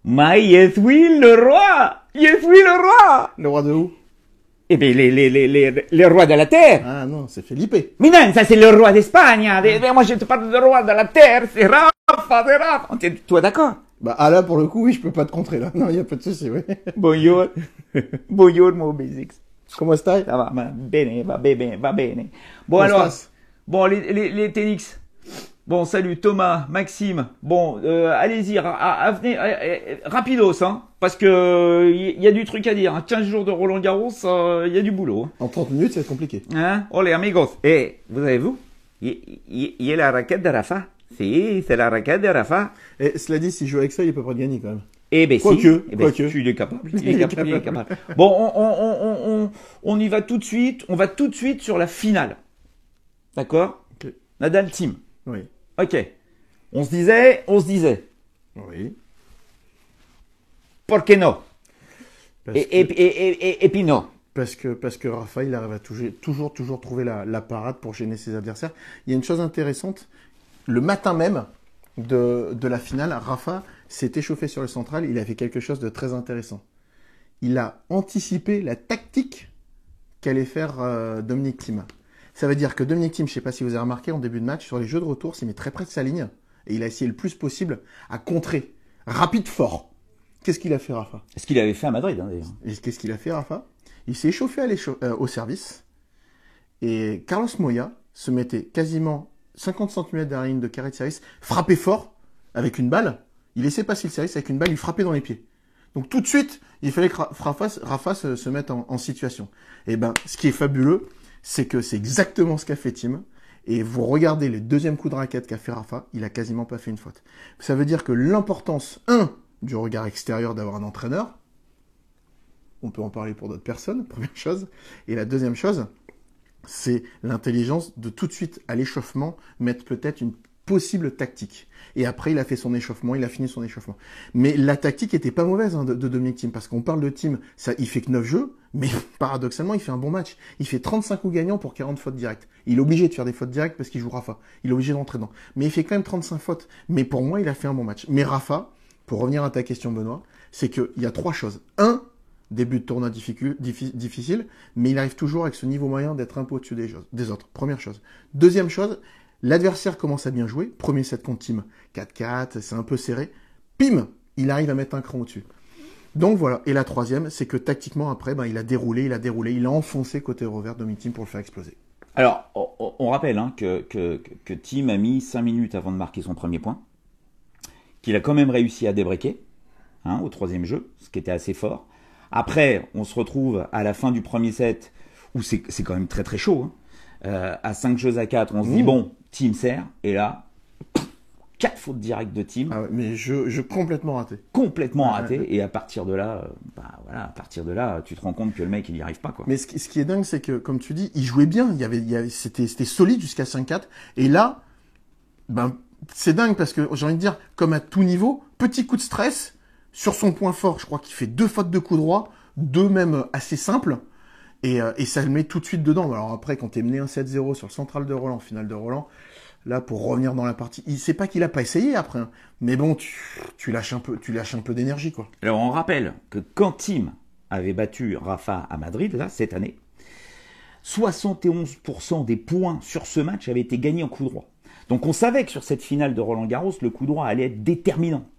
Mais yes, oui, le roi. Yes, oui, le roi. Le roi de où? Eh bien, les rois de la terre. Ah non, c'est Felipe. Mais non, ça c'est le roi d'Espagne. Moi je te parle de roi de la terre, c'est Rafa, c'est Rafa. Toi d'accord? Bah ah là pour le coup oui, je peux pas te contrer là. Non, il y a pas de souci, oui. Bonjour. Bonjour mon basics. Comment stai? Ça va, bene, va bene, va bene. Bon Comment alors, stas? bon les TNX. Bon, salut Thomas, Maxime. Bon, allez-y, venez, rapidos, hein, parce que il y a du truc à dire. Hein. 15 jours de Roland Garros, il y a du boulot. Hein. En 30 minutes, c'est compliqué. Hein? Oh les amigos. Eh, vous avez vu? Il y a la raquette de Rafa. Si, c'est la raquette de Rafa. Et cela dit, s'il joue avec ça, il peut pas gagner quand même. Eh ben Quoique, si. Eh ben, quoique. il est capable. Il est capable. Bon, on y va tout de suite. On va tout de suite sur la finale. D'accord? Ok. Nadal Team. Oui. Ok. On se disait. Oui. Por qué no? Parce Et puis non. Parce que Rafa, il arrive à toujours trouver la parade pour gêner ses adversaires. Il y a une chose intéressante. Le matin même de la finale, Rafa s'est échauffé sur le central. Il a fait quelque chose de très intéressant. Il a anticipé la tactique qu'allait faire Dominic Thiem. Ça veut dire que Dominic Thiem, je ne sais pas si vous avez remarqué, en début de match, sur les jeux de retour, s'il met très près de sa ligne et il a essayé le plus possible à contrer. Rapide, fort. Qu'est-ce qu'il a fait, Rafa? Ce qu'il avait fait à Madrid, hein, d'ailleurs. Et qu'est-ce qu'il a fait, Rafa? Il s'est échauffé au service et Carlos Moya se mettait quasiment 50 cm derrière la ligne de carré de service, frappait fort avec une balle. Il laissait passer le service avec une balle, il frappait dans les pieds. Donc tout de suite, il fallait que Rafa se mette en situation. Et ben, ce qui est fabuleux, c'est que c'est exactement ce qu'a fait Thiem. Et vous regardez le deuxième coup de raquette qu'a fait Rafa, il a quasiment pas fait une faute. Ça veut dire que l'importance, du regard extérieur d'avoir un entraîneur, on peut en parler pour d'autres personnes, première chose. Et la deuxième chose, c'est l'intelligence de tout de suite à l'échauffement mettre peut-être une possible tactique. Et après, il a fait son échauffement, il a fini son échauffement. Mais la tactique était pas mauvaise de Dominic Thiem, parce qu'on parle de Thiem, il fait que 9 jeux, mais paradoxalement, il fait un bon match. Il fait 35 coups gagnants pour 40 fautes directes. Il est obligé de faire des fautes directes parce qu'il joue Rafa. Il est obligé d'entrer dedans. Mais il fait quand même 35 fautes. Mais pour moi, il a fait un bon match. Mais Rafa, pour revenir à ta question, Benoît, c'est qu'il y a 3 choses. Début de tournoi difficile, mais il arrive toujours avec ce niveau moyen d'être un peu au-dessus des autres. Première chose. Deuxième chose, l'adversaire commence à bien jouer. Premier set contre Thiem, 4-4, c'est un peu serré. Pim, il arrive à mettre un cran au-dessus. Donc voilà. Et la troisième, c'est que tactiquement, après, il a déroulé, il a enfoncé côté revers Dominic Thiem pour le faire exploser. Alors, on rappelle hein, que Thiem a mis 5 minutes avant de marquer son premier point, qu'il a quand même réussi à débreaker au troisième jeu, ce qui était assez fort. Après, on se retrouve à la fin du premier set, où c'est quand même très très chaud, à 5-4, on se dit, bon, Thiem sert, et là, 4 fautes directes de Thiem. Ah ouais, mais je complètement raté. Complètement raté, et à partir de là, tu te rends compte que le mec, il n'y arrive pas, quoi. Mais ce qui est dingue, c'est que, comme tu dis, il jouait bien, c'était solide jusqu'à 5-4, et là, c'est dingue parce que, j'ai envie de dire, comme à tout niveau, petit coup de stress, sur son point fort, je crois qu'il fait 2 fautes de coup droit, 2 même assez simples, et ça le met tout de suite dedans. Alors après, quand t'es mené 1-7-0 sur le central de Roland, finale de Roland, là, pour revenir dans la partie, c'est pas qu'il a pas essayé après, hein, mais bon, tu lâches un peu d'énergie, quoi. Alors, on rappelle que quand Thiem avait battu Rafa à Madrid, là, cette année, 71% des points sur ce match avaient été gagnés en coup droit. Donc on savait que sur cette finale de Roland Garros, le coup droit allait être déterminant.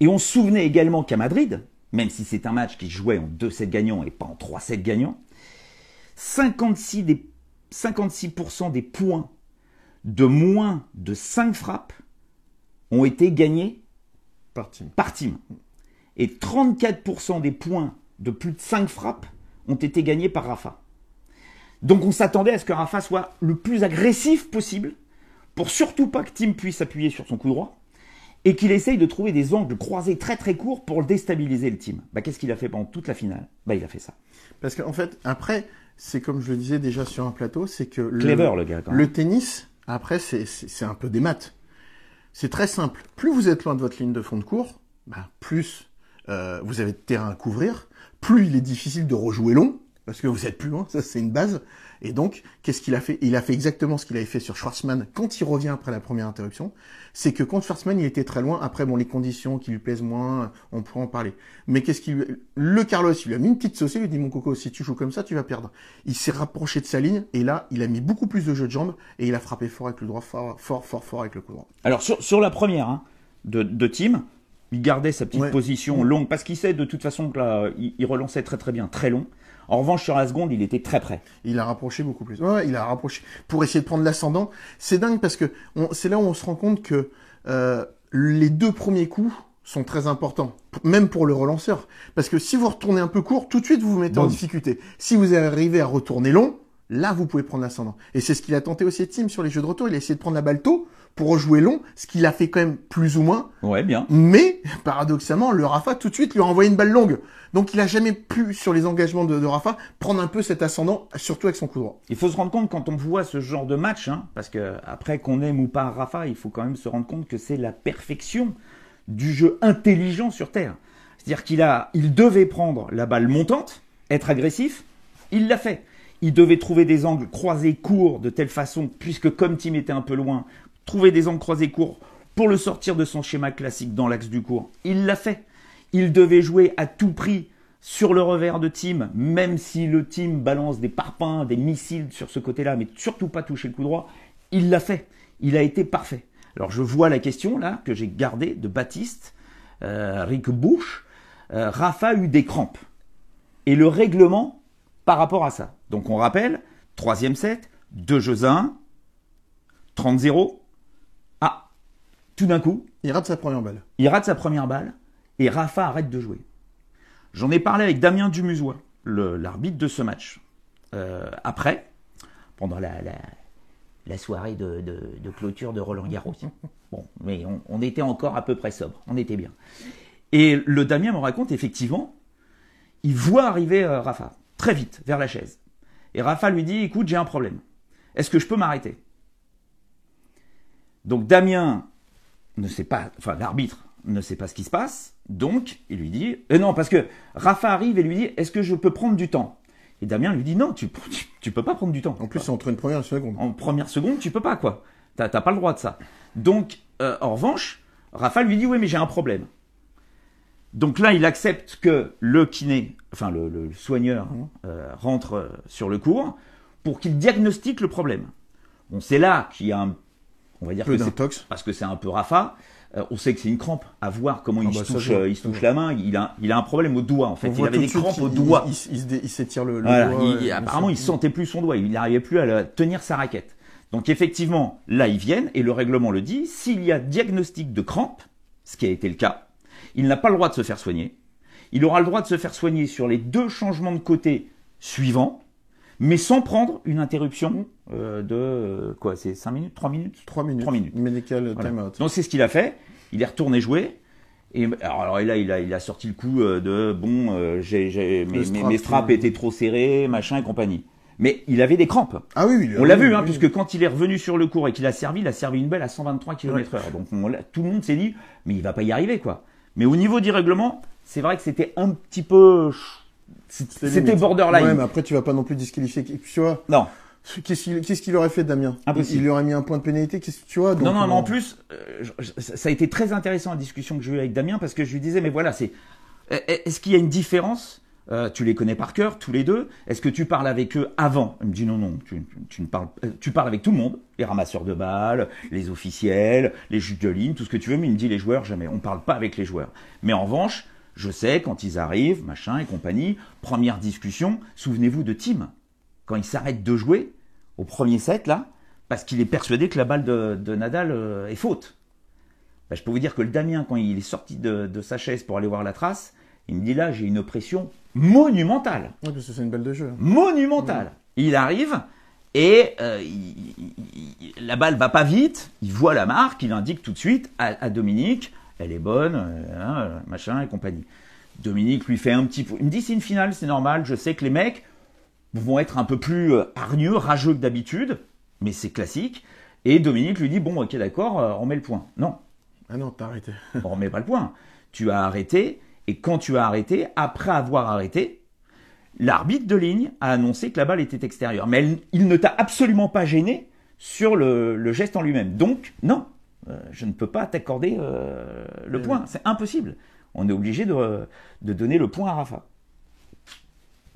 Et on se souvenait également qu'à Madrid, même si c'est un match qui jouait en 2-7 gagnants et pas en 3-7 gagnants, 56% des points de moins de 5 frappes ont été gagnés par Thiem. Et 34% des points de plus de 5 frappes ont été gagnés par Rafa. Donc on s'attendait à ce que Rafa soit le plus agressif possible pour surtout pas que Thiem puisse appuyer sur son coup droit et qu'il essaye de trouver des angles croisés très très courts pour le déstabiliser le Thiem. Qu'est-ce qu'il a fait pendant toute la finale? Il a fait ça. Parce qu'en fait, après, c'est comme je le disais déjà sur un plateau, c'est que Clever, le gars, quand même. Le tennis, après, c'est un peu des maths. C'est très simple. Plus vous êtes loin de votre ligne de fond de cours, plus vous avez de terrain à couvrir, plus il est difficile de rejouer long, parce que vous êtes plus loin, ça c'est une base. Et donc, qu'est-ce qu'il a fait? Il a fait exactement ce qu'il avait fait sur Schwartzmann quand il revient après la première interruption. C'est que quand Schwartzmann, il était très loin, après, bon, les conditions qui lui plaisent moins, on pourra en parler. Mais le Carlos, il lui a mis une petite saucée, il lui dit, mon coco, si tu joues comme ça, tu vas perdre. Il s'est rapproché de sa ligne, et là, il a mis beaucoup plus de jeu de jambes, et il a frappé fort avec le droit, fort avec le coup droit. Alors, sur la première, hein, de Thiem, il gardait sa petite position longue, parce qu'il sait de toute façon que là, il relançait très très bien, très long. En revanche, sur la seconde, il était très près. Il a rapproché beaucoup plus. Ouais, il a rapproché pour essayer de prendre l'ascendant. C'est dingue parce que c'est là où on se rend compte que les 2 premiers coups sont très importants, même pour le relanceur. Parce que si vous retournez un peu court, tout de suite, vous vous mettez en difficulté. Si vous arrivez à retourner long, là, vous pouvez prendre l'ascendant. Et c'est ce qu'il a tenté aussi Thiem sur les jeux de retour. Il a essayé de prendre la balle tôt pour rejouer long, ce qu'il a fait quand même plus ou moins. Ouais, bien. Mais, paradoxalement, le Rafa, tout de suite, lui a envoyé une balle longue. Donc, il a jamais pu, sur les engagements de Rafa, prendre un peu cet ascendant, surtout avec son coup droit. Il faut se rendre compte quand on voit ce genre de match, hein, parce que après qu'on aime ou pas Rafa, il faut quand même se rendre compte que c'est la perfection du jeu intelligent sur terre. C'est-à-dire il devait prendre la balle montante, être agressif, il l'a fait. Il devait trouver des angles croisés courts de telle façon, puisque comme Thiem était un peu loin, trouver des angles croisés courts pour le sortir de son schéma classique dans l'axe du court. Il l'a fait. Il devait jouer à tout prix sur le revers de Thiem, même si le Thiem balance des parpaings, des missiles sur ce côté-là, mais surtout pas toucher le coup droit. Il l'a fait. Il a été parfait. Alors je vois la question là que j'ai gardée de Baptiste, Rick Bush. Rafa a eu des crampes. Et le règlement par rapport à ça. Donc on rappelle, 3e set, 2 jeux à 1, 30-0. Ah, tout d'un coup, il rate sa première balle. Et Rafa arrête de jouer. J'en ai parlé avec Damien Dumusois, l'arbitre de ce match. Après, pendant la soirée de clôture de Roland Garros. Bon, mais on était encore à peu près sobre, on était bien. Et le Damien me raconte effectivement, il voit arriver Rafa très vite vers la chaise. Et Rafa lui dit, écoute, j'ai un problème. Est-ce que je peux m'arrêter? Donc Damien ne sait pas, enfin l'arbitre ne sait pas ce qui se passe, donc il lui dit, non, parce que Rafa arrive et lui dit, est-ce que je peux prendre du temps? Et Damien lui dit, non, tu peux pas prendre du temps. En plus, c'est entre une première et une seconde. En première seconde, tu peux pas, quoi. T'as pas le droit de ça. Donc, en revanche, Rafa lui dit, oui, mais j'ai un problème. Donc là, il accepte que le kiné, enfin le soigneur, rentre sur le court pour qu'il diagnostique le problème. Bon, c'est là qu'il y a on va dire que c'est parce que c'est un peu Rafa. On sait que c'est une crampe. À voir comment il se touche la main. Il a un problème au doigt en fait. Il avait des crampes au doigt. Il s'étire le voilà, doigt. Apparemment, il sentait plus son doigt. Il n'arrivait plus à tenir sa raquette. Donc effectivement, là ils viennent et le règlement le dit. S'il y a diagnostic de crampe, ce qui a été le cas, il n'a pas le droit de se faire soigner. Il aura le droit de se faire soigner sur les 2 changements de côté suivants, mais sans prendre une interruption de quoi? C'est 5 minutes, 3 minutes? 3 minutes. 3 minutes. Medical voilà. time out. Donc c'est ce qu'il a fait. Il est retourné jouer. Et alors là, il a sorti le coup de bon, mes straps étaient trop serrés, machin et compagnie. Mais il avait des crampes. Ah oui, on l'a vu, hein, puisque quand il est revenu sur le court et qu'il a servi, il a servi une balle à 123 km/h. Donc tout le monde s'est dit, mais il va pas y arriver, quoi. Mais au niveau du règlement, c'est vrai que c'était un petit peu, c'était borderline. Ouais, mais après tu vas pas non plus disqualifier. Tu vois. Non. Qu'est-ce qu'il aurait fait, Damien? Impossible. Il lui aurait mis un point de pénalité, tu vois. Donc, non, mais en plus, ça a été très intéressant la discussion que j'ai eue avec Damien parce que je lui disais, mais voilà, est-ce qu'il y a une différence? Tu les connais par cœur, tous les deux. Est-ce que tu parles avec eux avant? Il me dit non, tu ne parles, tu parles avec tout le monde, les ramasseurs de balles, les officiels, les juges de ligne, tout ce que tu veux. Mais il me dit les joueurs jamais. On parle pas avec les joueurs. Mais en revanche, je sais quand ils arrivent, machin et compagnie. Première discussion. Souvenez-vous de Thiem quand il s'arrête de jouer au premier set là, parce qu'il est persuadé que la balle de Nadal est faute. Ben, je peux vous dire que le Damien, quand il est sorti de sa chaise pour aller voir la trace, il me dit là, j'ai une pression monumentale. Oui, parce que c'est une balle de jeu. Monumentale. Ouais. Il arrive et la balle va pas vite. Il voit la marque, il indique tout de suite à Dominique, elle est bonne, machin et compagnie. Dominique lui fait un petit peu. Il me dit c'est une finale, c'est normal. Je sais que les mecs vont être un peu plus hargneux, rageux que d'habitude, mais c'est classique. Et Dominique lui dit bon, ok, d'accord, on met le point. Non. Ah non, t'as arrêté. On remet pas le point. Tu as arrêté. Et quand tu as arrêté, après avoir arrêté, l'arbitre de ligne a annoncé que la balle était extérieure. Mais il ne t'a absolument pas gêné sur le geste en lui-même. Donc, non, je ne peux pas t'accorder le point. C'est impossible. On est obligé de donner le point à Rafa.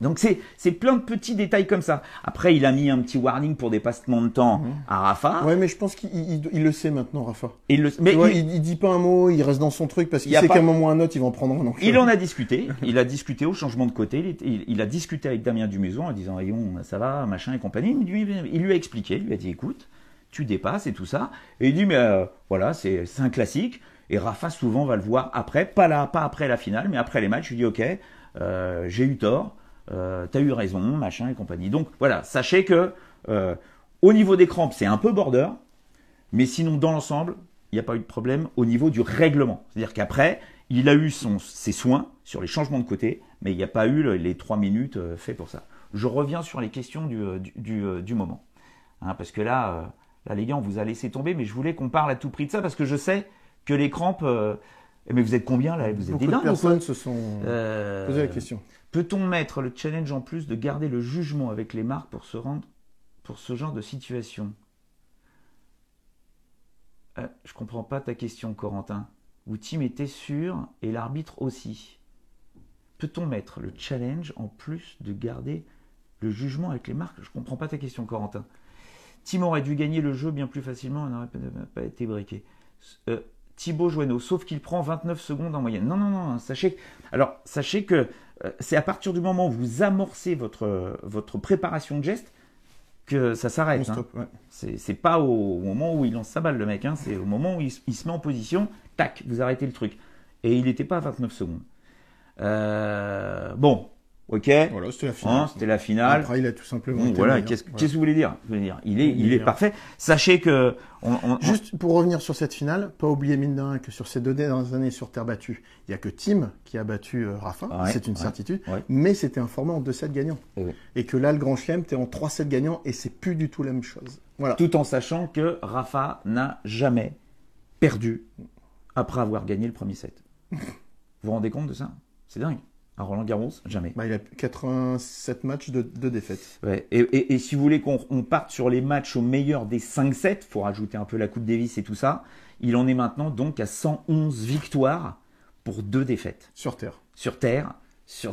Donc c'est plein de petits détails comme ça. Après, il a mis un petit warning pour dépassement de temps à Rafa. Ouais, mais je pense qu'il le sait maintenant, Rafa. Mais il dit pas un mot, il reste dans son truc parce qu'il sait qu'à un moment ou à un autre, il va en prendre un. Donc... Il en a discuté. Il a discuté au changement de côté. Il a discuté avec Damien Dumaison en disant Rayon, ça va, machin et compagnie. Il lui a expliqué. Il lui a dit écoute, tu dépasses et tout ça. Et il dit mais voilà, c'est un classique. Et Rafa souvent va le voir après, pas après la finale, mais après les matchs. Il dit ok, j'ai eu tort. T'as eu raison, machin et compagnie. Donc voilà, sachez que au niveau des crampes, c'est un peu border, mais sinon dans l'ensemble, il n'y a pas eu de problème au niveau du règlement. C'est-à-dire qu'après, il a eu ses soins sur les changements de côté, mais il n'y a pas eu les 3 minutes fait pour ça. Je reviens sur les questions du moment. Hein, parce que là, les gars, on vous a laissé tomber, mais je voulais qu'on parle à tout prix de ça, parce que je sais que les crampes... mais vous êtes combien là? Vous êtes Beaucoup des dingues, de personnes se sont posé la question. Peut-on mettre le challenge en plus de garder le jugement avec les marques pour se rendre pour ce genre de situation? Je comprends pas ta question, Corentin. Où Tim était sûr et l'arbitre aussi. Peut-on mettre le challenge en plus de garder le jugement avec les marques? Je comprends pas ta question, Corentin. Tim aurait dû gagner le jeu bien plus facilement et n'aurait pas été briqué. Thibaut Joanneau, sauf qu'il prend 29 secondes en moyenne. Non. Sachez que c'est à partir du moment où vous amorcez votre préparation de geste que ça s'arrête. Hein. Ouais. C'est pas au moment où il lance sa balle, le mec. Hein. C'est au moment où il se met en position, tac, vous arrêtez le truc. Et il n'était pas à 29 secondes. Bon, ok. Voilà, c'était la finale. C'était la finale. Après, il a tout simplement. Voilà, qu'est-ce que vous voulez dire? Il est parfait. Sachez que. Juste pour revenir sur cette finale, pas oublier mine de rien que sur ces 2 dernières années sur terre battue, il n'y a que Tim qui a battu Rafa, c'est une certitude, mais c'était un format en 2-7 gagnants. Et que là, le Grand Chelem, tu es en 3-7 gagnants et c'est plus du tout la même chose. Voilà. Tout en sachant que Rafa n'a jamais perdu après avoir gagné le premier set. Vous vous rendez compte de ça? C'est dingue. À Roland-Garros, jamais. Il a 87 matchs de défaites. Ouais. Et si vous voulez qu'on parte sur les matchs au meilleur des 5 sets, il faut rajouter un peu la Coupe Davis et tout ça, il en est maintenant donc à 111 victoires pour 2 défaites. Sur terre. Sur terre.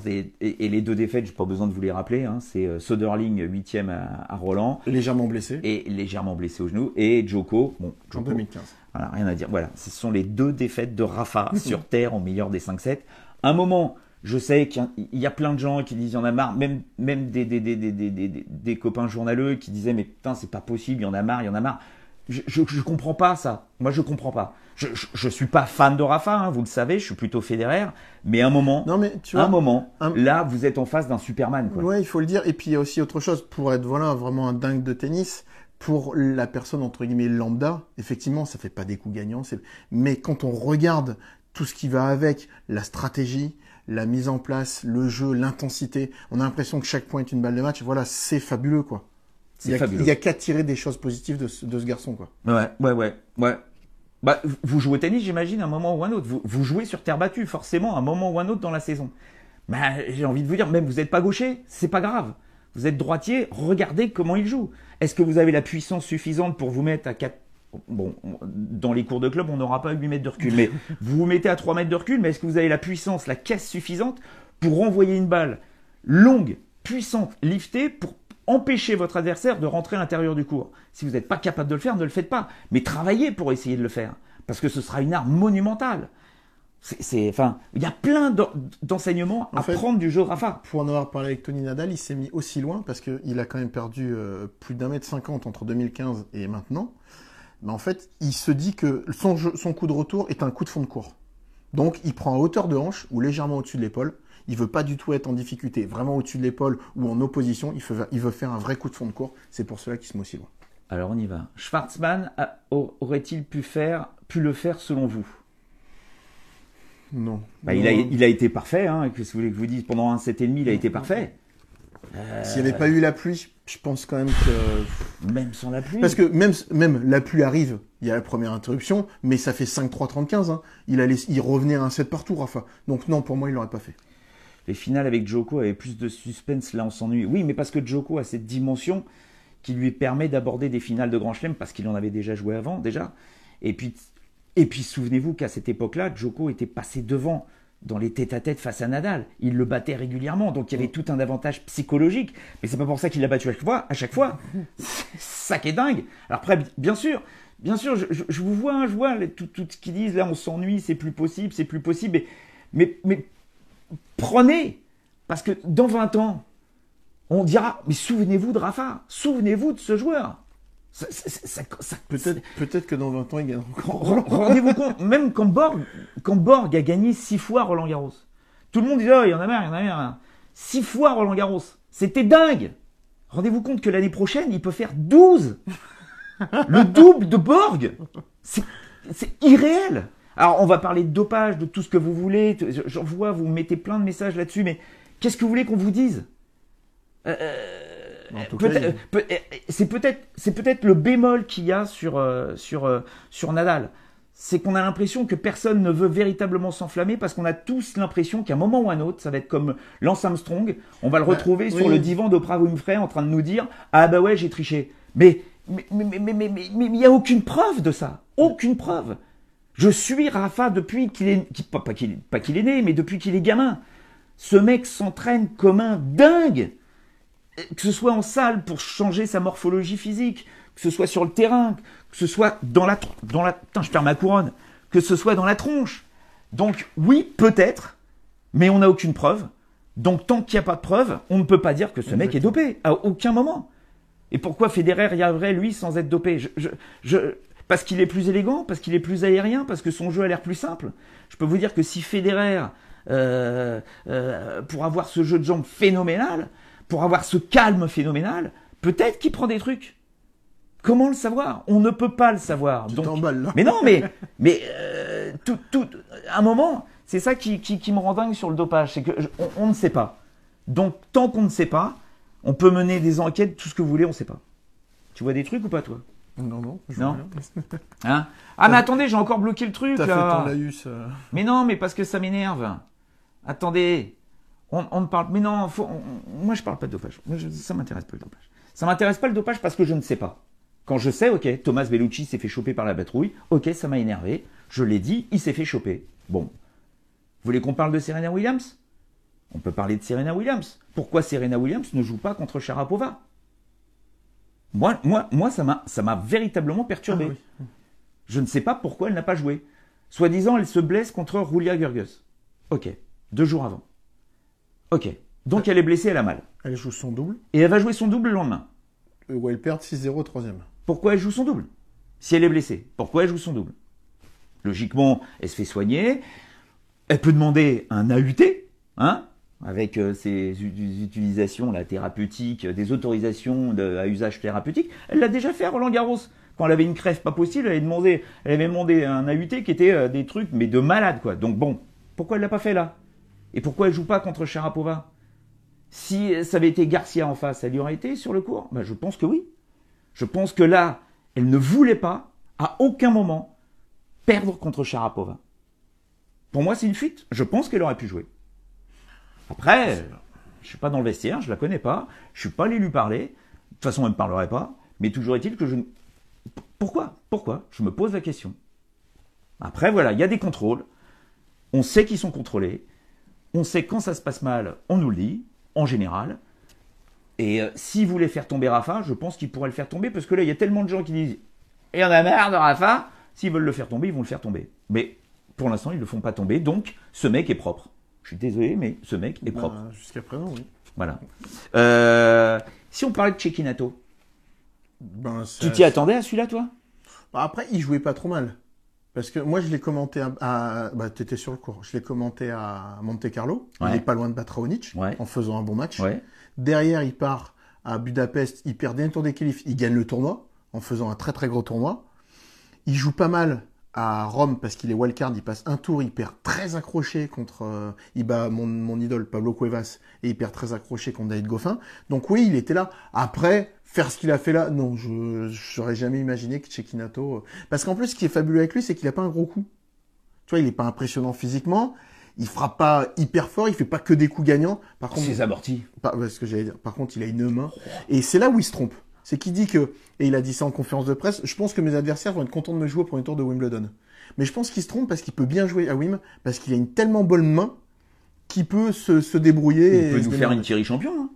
Et les 2 défaites, je n'ai pas besoin de vous les rappeler, hein, c'est Söderling 8e à Roland. Légèrement blessé. Et légèrement blessé au genou. Et Djoko. En 2015. Voilà, rien à dire. Voilà, ce sont les 2 défaites de Rafa sur terre au meilleur des 5 sets. Un moment... Je sais qu'il y a plein de gens qui disent il y en a marre, même des copains journaleux qui disaient mais putain c'est pas possible, il y en a marre. Je comprends pas ça. Moi je comprends pas. Je suis pas fan de Rafa, hein, vous le savez, je suis plutôt Federer, mais à un moment, là vous êtes en face d'un Superman. Quoi. Ouais, il faut le dire. Et puis il y a aussi autre chose pour être vraiment un dingue de tennis. Pour la personne entre guillemets lambda, effectivement ça fait pas des coups gagnants, mais quand on regarde tout ce qui va avec, la stratégie, la mise en place, le jeu, l'intensité. On a l'impression que chaque point est une balle de match. Voilà, c'est fabuleux, quoi. Il y a qu'à tirer des choses positives de ce garçon, quoi. Ouais. Bah, vous jouez au tennis, j'imagine, à un moment ou un autre. Vous jouez sur terre battue, forcément, à un moment ou un autre dans la saison. Bah, j'ai envie de vous dire, même vous n'êtes pas gaucher, c'est pas grave. Vous êtes droitier, regardez comment il joue. Est-ce que vous avez la puissance suffisante pour vous mettre à 4... Bon, dans les cours de club, on n'aura pas 8 mètres de recul, mais vous vous mettez à 3 mètres de recul, mais est-ce que vous avez la puissance, la caisse suffisante pour envoyer une balle longue, puissante, liftée, pour empêcher votre adversaire de rentrer à l'intérieur du court? Si vous n'êtes pas capable de le faire, ne le faites pas. Mais travaillez pour essayer de le faire, parce que ce sera une arme monumentale. Enfin, il y a plein d'enseignements à prendre du jeu de Rafa. Pour en avoir parlé avec Tony Nadal, il s'est mis aussi loin, parce qu'il a quand même perdu plus d'1,50 m entre 2015 et maintenant. Mais en fait, il se dit que son coup de retour est un coup de fond de court. Donc, il prend à hauteur de hanche ou légèrement au-dessus de l'épaule. Il veut pas du tout être en difficulté, vraiment au-dessus de l'épaule ou en opposition. Il veut faire un vrai coup de fond de court. C'est pour cela qu'il se met aussi loin. Alors, on y va. Schwartzmann aurait-il pu le faire selon vous? Non. Bah, non. Il a été parfait. Hein. Qu'est-ce que vous voulez que je vous dise? Pendant un 7,5, il a été parfait. S'il n'y avait pas eu la pluie, je pense quand même que... Même sans la pluie. Parce que même la pluie arrive, il y a la première interruption, mais ça fait 5-3-35. Hein. Il revenait à un 7 partout, Rafa. Donc non, pour moi, il l'aurait pas fait. les finales avec Djoko avaient plus de suspense, là on s'ennuie. Oui, mais parce que Djoko a cette dimension qui lui permet d'aborder des finales de Grand Chelem, parce qu'il en avait déjà joué avant, déjà. Et puis souvenez-vous qu'à cette époque-là, Djoko était passé devant dans les tête-à-tête face à Nadal. Il le battait régulièrement, donc il y avait tout un avantage psychologique. Mais c'est pas pour ça qu'il l'a battu à chaque fois. C'est ça qui est dingue. Alors après, bien sûr, je vous vois, tout ce qu'ils disent, là on s'ennuie, c'est plus possible. Mais prenez, parce que dans 20 ans, on dira, mais souvenez-vous de Rafa, souvenez-vous de ce joueur. Peut-être que dans 20 ans, il gagnera encore. Rendez-vous compte, même quand Borg a gagné 6 fois Roland Garros. Tout le monde disait, oh, il y en a marre. 6 fois Roland Garros. C'était dingue. Rendez-vous compte que l'année prochaine, il peut faire 12. Le double de Borg. C'est irréel. Alors, on va parler de dopage, de tout ce que vous voulez. J'en vois, vous mettez plein de messages là-dessus, mais qu'est-ce que vous voulez qu'on vous dise? C'est peut-être le bémol qu'il y a sur Nadal. C'est qu'on a l'impression que personne ne veut véritablement s'enflammer parce qu'on a tous l'impression qu'à un moment ou à un autre, ça va être comme Lance Armstrong, on va le retrouver sur le divan d'Oprah Winfrey en train de nous dire « Ah bah ouais, j'ai triché ». Mais il n'y a aucune preuve de ça. Aucune preuve. Je suis Rafa depuis qu'il est... Pas qu'il est né, mais depuis qu'il est gamin. Ce mec s'entraîne comme un dingue. Que ce soit en salle pour changer sa morphologie physique, que ce soit sur le terrain, que ce soit dans la putain, je perds ma couronne, que ce soit dans la tronche. Donc oui, peut-être, mais on n'a aucune preuve. Donc tant qu'il n'y a pas de preuve, on ne peut pas dire que ce mec est dopé, à aucun moment. Et pourquoi Federer y arriverait, lui, sans être dopé? Parce qu'il est plus élégant, parce qu'il est plus aérien, parce que son jeu a l'air plus simple. Je peux vous dire que si Federer, pour avoir ce jeu de jambes phénoménal, pour avoir ce calme phénoménal, peut-être qu'il prend des trucs. Comment le savoir? On ne peut pas le savoir. Tu t'emballes, là. Mais non, à un moment, c'est ça qui me rend dingue sur le dopage, c'est que on ne sait pas. Donc tant qu'on ne sait pas, on peut mener des enquêtes, tout ce que vous voulez, on ne sait pas. Tu vois des trucs ou pas, toi? Non. Non. Hein? Ah mais attendez, j'ai encore bloqué le truc. T'as là. fait ton laïus. Mais non, mais parce que ça m'énerve. Attendez. On ne parle, mais non, moi je parle pas de dopage. Ça m'intéresse pas le dopage. Ça m'intéresse pas le dopage parce que je ne sais pas. Quand je sais, ok, Thomas Bellucci s'est fait choper par la patrouille, ok, ça m'a énervé, je l'ai dit, il s'est fait choper. Bon. Vous voulez qu'on parle de Serena Williams? On peut parler de Serena Williams. Pourquoi Serena Williams ne joue pas contre Sharapova? Moi, ça m'a véritablement perturbé. Ah, oui. Je ne sais pas pourquoi elle n'a pas joué. Soi-disant, elle se blesse contre Julia Görges. Ok, 2 jours avant. Ok, donc elle est blessée, elle a mal. Elle joue son double. Et elle va jouer son double le lendemain. Où elle perd 6-0 troisième. Pourquoi elle joue son double? Si elle est blessée, pourquoi elle joue son double? Logiquement, elle se fait soigner. Elle peut demander un AUT, hein, avec ses utilisations là, thérapeutiques, des autorisations à usage thérapeutique. Elle l'a déjà fait à Roland Garros. Quand elle avait une crève pas possible, elle avait demandé un AUT qui était des trucs, mais de malade, quoi. Donc bon, pourquoi elle l'a pas fait là? Et pourquoi elle joue pas contre Sharapova? Si ça avait été Garcia en face, elle y aurait été sur le court? Ben, je pense que oui. Je pense que là, elle ne voulait pas, à aucun moment, perdre contre Sharapova. Pour moi, c'est une fuite. Je pense qu'elle aurait pu jouer. Après, je suis pas dans le vestiaire, je la connais pas, je suis pas allé lui parler. De toute façon, elle me parlerait pas. Mais toujours est-il que je... Pourquoi? Je me pose la question. Après, voilà, il y a des contrôles. On sait qu'ils sont contrôlés. On sait quand ça se passe mal, on nous le dit, en général. Et s'ils voulaient faire tomber Rafa, je pense qu'ils pourraient le faire tomber, parce que là, il y a tellement de gens qui disent « Il y en a marre de Rafa !» S'ils veulent le faire tomber, ils vont le faire tomber. Mais pour l'instant, ils ne le font pas tomber, donc ce mec est propre. Je suis désolé, mais ce mec est propre. Jusqu'à présent, oui. Voilà. Si on parlait de Cecchinato, tu t'y t'y attendais à celui-là, toi? Après, il jouait pas trop mal. Parce que moi, je l'ai commenté t'étais sur le cours. Je l'ai commenté à Monte Carlo. Ouais. Il est pas loin de battre Raonic en faisant un bon match. Ouais. Derrière, il part à Budapest. Il perd d'un tour des qualifs. Il gagne le tournoi en faisant un très très gros tournoi. Il joue pas mal à Rome parce qu'il est wildcard. Il passe un tour. Il perd très accroché contre... il bat mon idole Pablo Cuevas. Et il perd très accroché contre David Goffin. Donc oui, il était là. Après... Faire ce qu'il a fait là, non, je n'aurais jamais imaginé que Cecchinato... Parce qu'en plus, ce qui est fabuleux avec lui, c'est qu'il n'a pas un gros coup. Tu vois, il n'est pas impressionnant physiquement. il frappe pas hyper fort, il fait pas que des coups gagnants. Par contre, C'est amorti. ce que j'allais dire. Par contre, il a une main. Et c'est là où il se trompe. C'est qu'il dit que, et il a dit ça en conférence de presse, je pense que mes adversaires vont être contents de me jouer au premier tour de Wimbledon. Mais je pense qu'il se trompe parce qu'il peut bien jouer à Wim, parce qu'il a une tellement bonne main qu'il peut se débrouiller. Il peut nous faire une Thierry champion. Hein.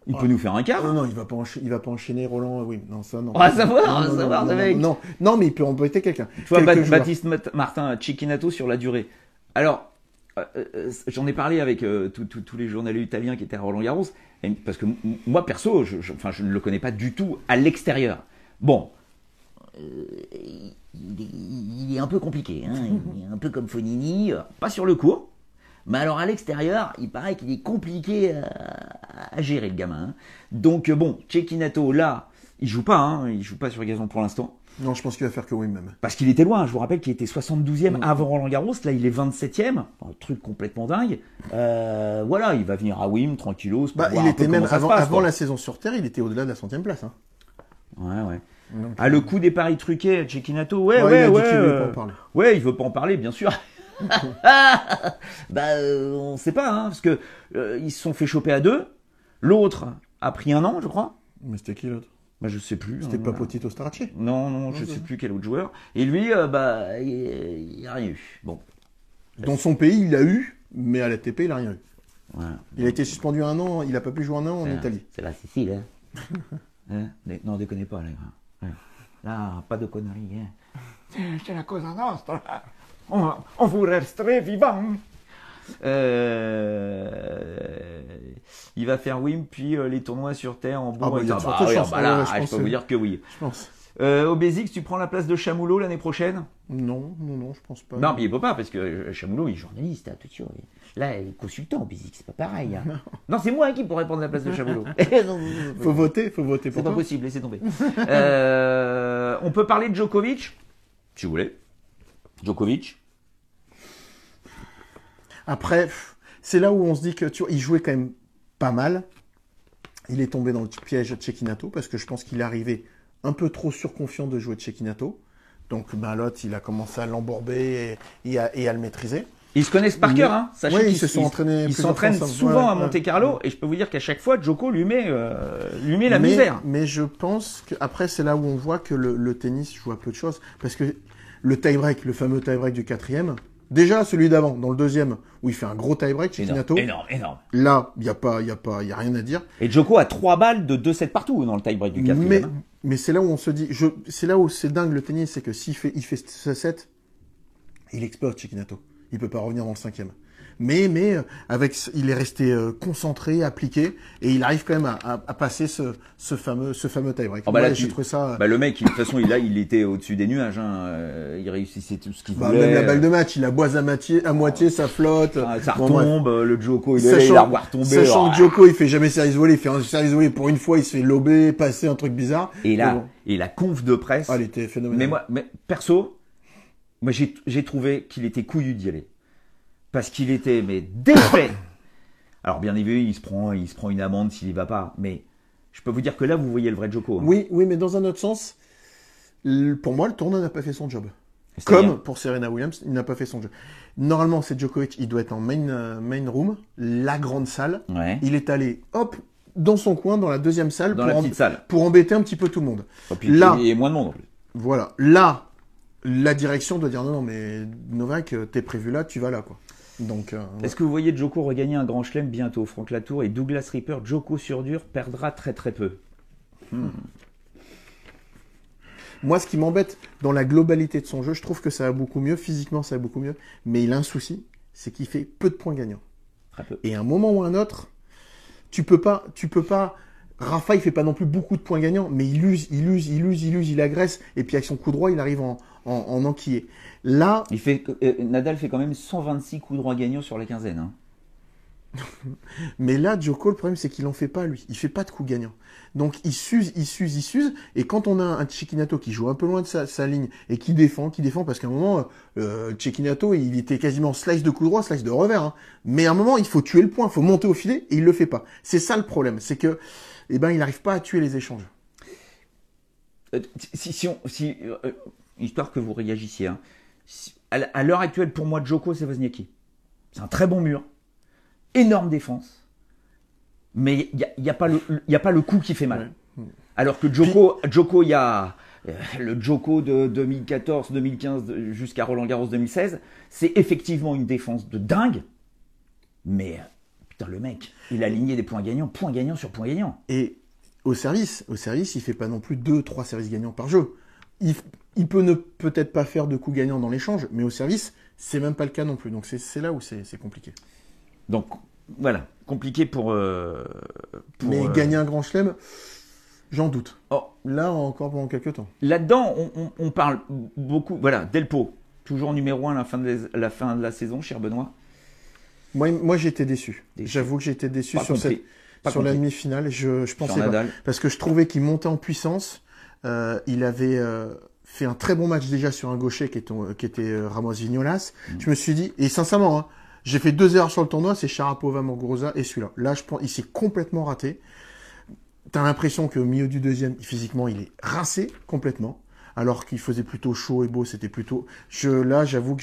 Il peut nous faire un quart. Non, il va pas enchaîner Roland Wim. Non, ça, non. On va savoir, non, mec. Non, mais il peut embêter quelqu'un. Tu vois, Baptiste Martin, Cecchinato sur la durée. Alors, j'en ai parlé avec tous les journalistes italiens qui étaient à Roland Garros, parce que moi, perso, je ne le connais pas du tout à l'extérieur. Bon, il est un peu compliqué, hein. Il est un peu comme Fonini, pas sur le court, mais alors à l'extérieur, il paraît qu'il est compliqué à gérer, le gamin. Hein. Donc bon, Cecchinato, là, il joue pas sur gazon pour l'instant. Non, je pense qu'il va faire que Wim même. Parce qu'il était loin, je vous rappelle qu'il était 72e avant Roland Garros, là il est 27e, un truc complètement dingue. Voilà, il va venir à Wim, tranquillos. Il était même, avant la saison sur Terre, il était au-delà de la 100e place. Hein. Ouais. Donc, le coup des paris truqués, Cecchinato, il a dit qu'il veut pas en parler. Ouais, il veut pas en parler, bien sûr. On sait pas, hein, parce que ils se sont fait choper à 2. L'autre a pris 1 an, je crois. Mais c'était qui l'autre? Je sais plus. C'était pas Potito Staracci? Non, je sais plus quel autre joueur. Et lui, il a rien eu. Bon. Dans son pays, il a eu, mais à l'ATP, il a rien eu. Ouais. Il a été suspendu 1 an, il a pas pu jouer 1 an en Italie. C'est la Sicile, hein. Non, déconnez pas, les gars. Ouais. Là, pas de conneries, hein. C'est la cosa nostra. On vous resterait vivant. Il va faire Wim, puis les tournois sur Terre en bon. Il y a de fortes chances. Je peux vous dire que oui. Je pense. Au Basics, tu prends la place de Chamoulot l'année prochaine? Non, je pense pas. Non, mais il peut pas, parce que Chamoulot, il est journaliste, attention. Là, il est consultant au Basics, c'est pas pareil. Hein. Non, c'est moi qui pourrais prendre la place de Chamoulot. Faut voter pour c'est toi. pas possible, laissez tomber. On peut parler de Djokovic, si vous voulez. Djokovic. Après, c'est là où on se dit que, tu vois, il jouait quand même pas mal. Il est tombé dans le piège de Cecchinato, parce que je pense qu'il est arrivé un peu trop surconfiant de jouer de Cecchinato. Donc, l'autre, il a commencé à l'emborber et à le maîtriser. Ils se connaissent par cœur, hein. Sachez qu'ils se sont entraînés. Ils s'entraînent souvent à Monte-Carlo, et je peux vous dire qu'à chaque fois, Djoko lui met la misère. Mais je pense que après, c'est là où on voit que le tennis joue à peu de choses, parce que le tie-break, le fameux tie-break du 4e, déjà celui d'avant, dans le 2e, où il fait un gros tie-break, Cecchinato. Énorme. Là, il y a rien à dire. Et Djoko a 3 balles de 2-7 partout dans le tie-break du 4e. Mais c'est là où on se dit, c'est là où c'est dingue le tennis, c'est que s'il fait 7, il explose Cecchinato. Il peut pas revenir dans le 5e. Mais il est resté concentré, appliqué, et il arrive quand même à passer ce fameux tie-break. J'ai trouvé ça. Le mec, de toute façon, il était au-dessus des nuages. Hein. Il réussissait tout ce qu'il voulait. Même la balle de match, il la boise à moitié, ça flotte. Ça retombe. Le Djoko, il la voit retomber. Sachant que Djoko, il fait jamais service volé, il fait un service volé pour une fois, il se fait lober, passer un truc bizarre. Et la conf de presse. Elle était phénoménale. Mais perso, j'ai trouvé qu'il était couillu d'y aller. Parce qu'il était défait. Alors bien évidemment, il se prend une amende s'il y va pas. Mais je peux vous dire que là, vous voyez le vrai Djoko. Hein. Oui, mais dans un autre sens, pour moi, le tournoi n'a pas fait son job. Comme pour Serena Williams, il n'a pas fait son job. Normalement, c'est Djokovic, il doit être en main room, la grande salle. Ouais. Il est allé, dans son coin, dans la 2e salle, la petite salle, pour embêter un petit peu tout le monde. Puis, là, il y a moins de monde en plus. Voilà. Là, la direction doit dire non, mais Novak, t'es prévu là, tu vas là, quoi. Donc, est-ce que vous voyez Djoko regagner un grand chelem bientôt? Franck Latour et Douglas Ripper, Djoko sur dur perdra très très peu. Moi, ce qui m'embête dans la globalité de son jeu, je trouve que ça va beaucoup mieux, physiquement ça va beaucoup mieux, mais il a un souci, c'est qu'il fait peu de points gagnants. Très peu. Et à un moment ou à un autre, tu peux pas, Rafa, il fait pas non plus beaucoup de points gagnants, mais il use, il agresse, et puis avec son coup droit, il arrive en enquiller. Là, Nadal fait quand même 126 coups droits gagnants sur la quinzaine. Hein. Mais là, Djoko, le problème, c'est qu'il en fait pas, lui. Il fait pas de coups gagnants. Donc, il s'use. Et quand on a un Cecchinato qui joue un peu loin de sa ligne et qui défend, parce qu'à un moment, Cecchinato, il était quasiment slice de coup droit, slice de revers. Hein. Mais à un moment, il faut tuer le point, il faut monter au filet, et il le fait pas. C'est ça le problème. C'est que, il n'arrive pas à tuer les échanges. Histoire que vous réagissiez, hein. À l'heure actuelle, pour moi, Djoko, c'est Wozniacki. C'est un très bon mur. Énorme défense. Mais il y a pas le coup qui fait mal. Ouais. Alors que Djoko, il y a le Djoko de 2014, 2015 jusqu'à Roland Garros 2016, c'est effectivement une défense de dingue. Mais putain, le mec, il a aligné des points gagnant sur point gagnant. Et au service, il fait pas non plus 2-3 services gagnants par jeu. Il peut ne peut-être pas faire de coups gagnants dans l'échange, mais au service, c'est même pas le cas non plus. Donc c'est là où c'est compliqué. Donc voilà, compliqué pour mais gagner un grand chelem, j'en doute. Oh. Là, encore pendant quelques temps. Là-dedans, on parle beaucoup. Voilà, Delpo, toujours numéro 1 à la fin de la saison, cher Benoît. Moi j'ai été déçu. J'avoue que j'ai été déçu sur la demi-finale. Je pensais pas. Parce que je trouvais qu'il montait en puissance. Il avait fait un très bon match déjà sur un gaucher qui était Ramos Vignolas. Je me suis dit, et sincèrement, hein, j'ai fait 2 erreurs sur le tournoi, c'est Sharapova, Muguruza et celui-là. Là, je pense, il s'est complètement raté. T'as l'impression qu'au milieu du deuxième, physiquement, il est rincé complètement. Alors qu'il faisait plutôt chaud et beau, c'était plutôt... Là, j'avoue que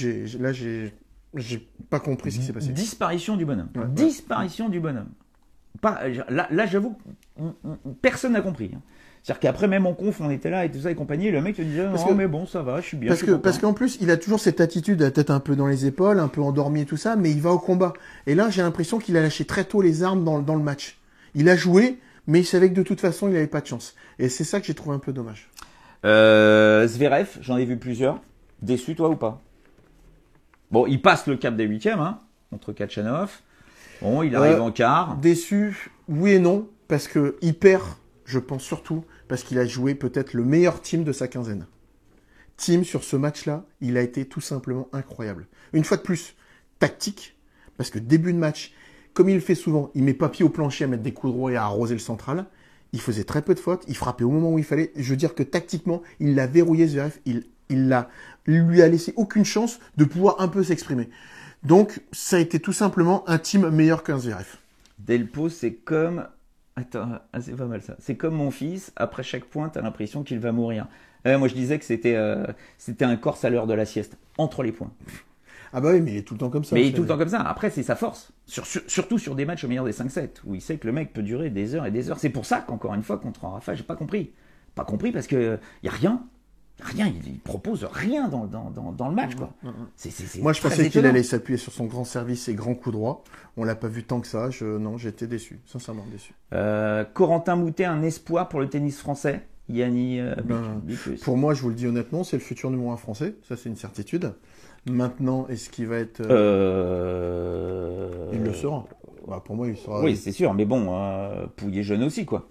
j'ai pas compris ce qui s'est passé. Disparition du bonhomme. Ouais, disparition du bonhomme. Là, j'avoue, personne n'a compris. C'est-à-dire qu'après, même en conf, on était là et tout ça et compagnie, et le mec te disait non, mais bon, ça va, je suis bien. Parce qu'en plus, il a toujours cette attitude, la tête un peu dans les épaules, un peu endormi et tout ça, mais il va au combat. Et là, j'ai l'impression qu'il a lâché très tôt les armes dans le match. Il a joué, mais il savait que de toute façon, il n'avait pas de chance. Et c'est ça que j'ai trouvé un peu dommage. Zverev, j'en ai vu plusieurs. Déçu, toi, ou pas? Bon, il passe le cap des 8e, hein, contre Kachanov. Bon, il arrive en quart. Déçu, oui et non, parce que il perd, je pense surtout, parce qu'il a joué peut-être le meilleur team de sa quinzaine. Team, sur ce match-là, il a été tout simplement incroyable. Une fois de plus, tactique, parce que début de match, comme il le fait souvent, il met pas pied au plancher à mettre des coups droits et à arroser le central. Il faisait très peu de fautes, il frappait au moment où il fallait. Je veux dire que tactiquement, il l'a verrouillé, Zverev, il lui a laissé aucune chance de pouvoir un peu s'exprimer. Donc, ça a été tout simplement un team meilleur qu'un Zverev. Delpo, c'est comme... Attends, c'est pas mal ça. C'est comme mon fils, après chaque point, t'as l'impression qu'il va mourir. Moi, je disais que c'était un Corse à l'heure de la sieste, entre les points. Ah bah oui, mais il est tout le temps comme ça. Mais il est tout le temps comme ça. Après, c'est sa force. Surtout sur des matchs au meilleur des 5-7, où il sait que le mec peut durer des heures et des heures. C'est pour ça qu'encore une fois, contre Rafa, j'ai pas compris. Pas compris parce que y a rien. Rien, il propose rien dans le match, quoi. Moi, je pensais qu'il allait s'appuyer sur son grand service et grand coup droit. On l'a pas vu tant que ça. Non, j'étais déçu, sincèrement déçu. Corentin Moutet, un espoir pour le tennis français. Yanni, pour moi, je vous le dis honnêtement, c'est le futur numéro 1 français. Ça, c'est une certitude. Maintenant, est-ce qu'il va être... Il le sera. Bah, pour moi, il sera... Oui, c'est sûr. Mais bon, Pouille est jeune aussi, quoi.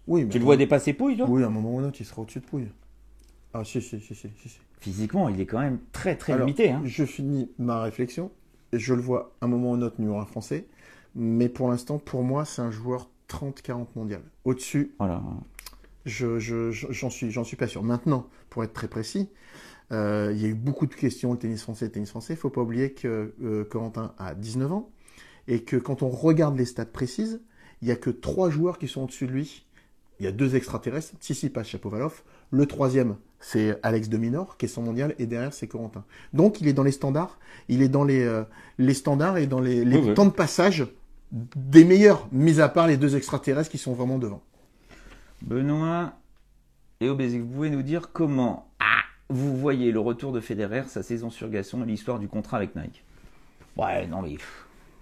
Oui, tu le vois dépasser Pouille, toi? Oui, à un moment ou un autre, il sera au-dessus de Pouille. Ah, si. Physiquement, il est quand même très limité. Hein. Je finis ma réflexion. Je le vois à un moment ou un autre numéro 1 français. Mais pour l'instant, pour moi, c'est un joueur 30-40 mondial. Au-dessus, voilà. J'en suis pas sûr. Maintenant, pour être très précis, il y a eu beaucoup de questions, le tennis français. Il ne faut pas oublier que Corentin a 19 ans et que quand on regarde les stats précises, il n'y a que 3 joueurs qui sont au-dessus de lui. Il y a 2 extraterrestres, Tsitsipas, Shapovalov. Le 3e, c'est Alex de Minaur, qui est son mondial, et derrière, c'est Corentin. Donc, il est dans les standards. Il est dans les standards et dans les temps de passage des meilleurs, mis à part les 2 extraterrestres qui sont vraiment devant. Benoît et Obézik, vous pouvez nous dire comment vous voyez le retour de Federer, sa saison sur Gasson et l'histoire du contrat avec Nike? Ouais, non, mais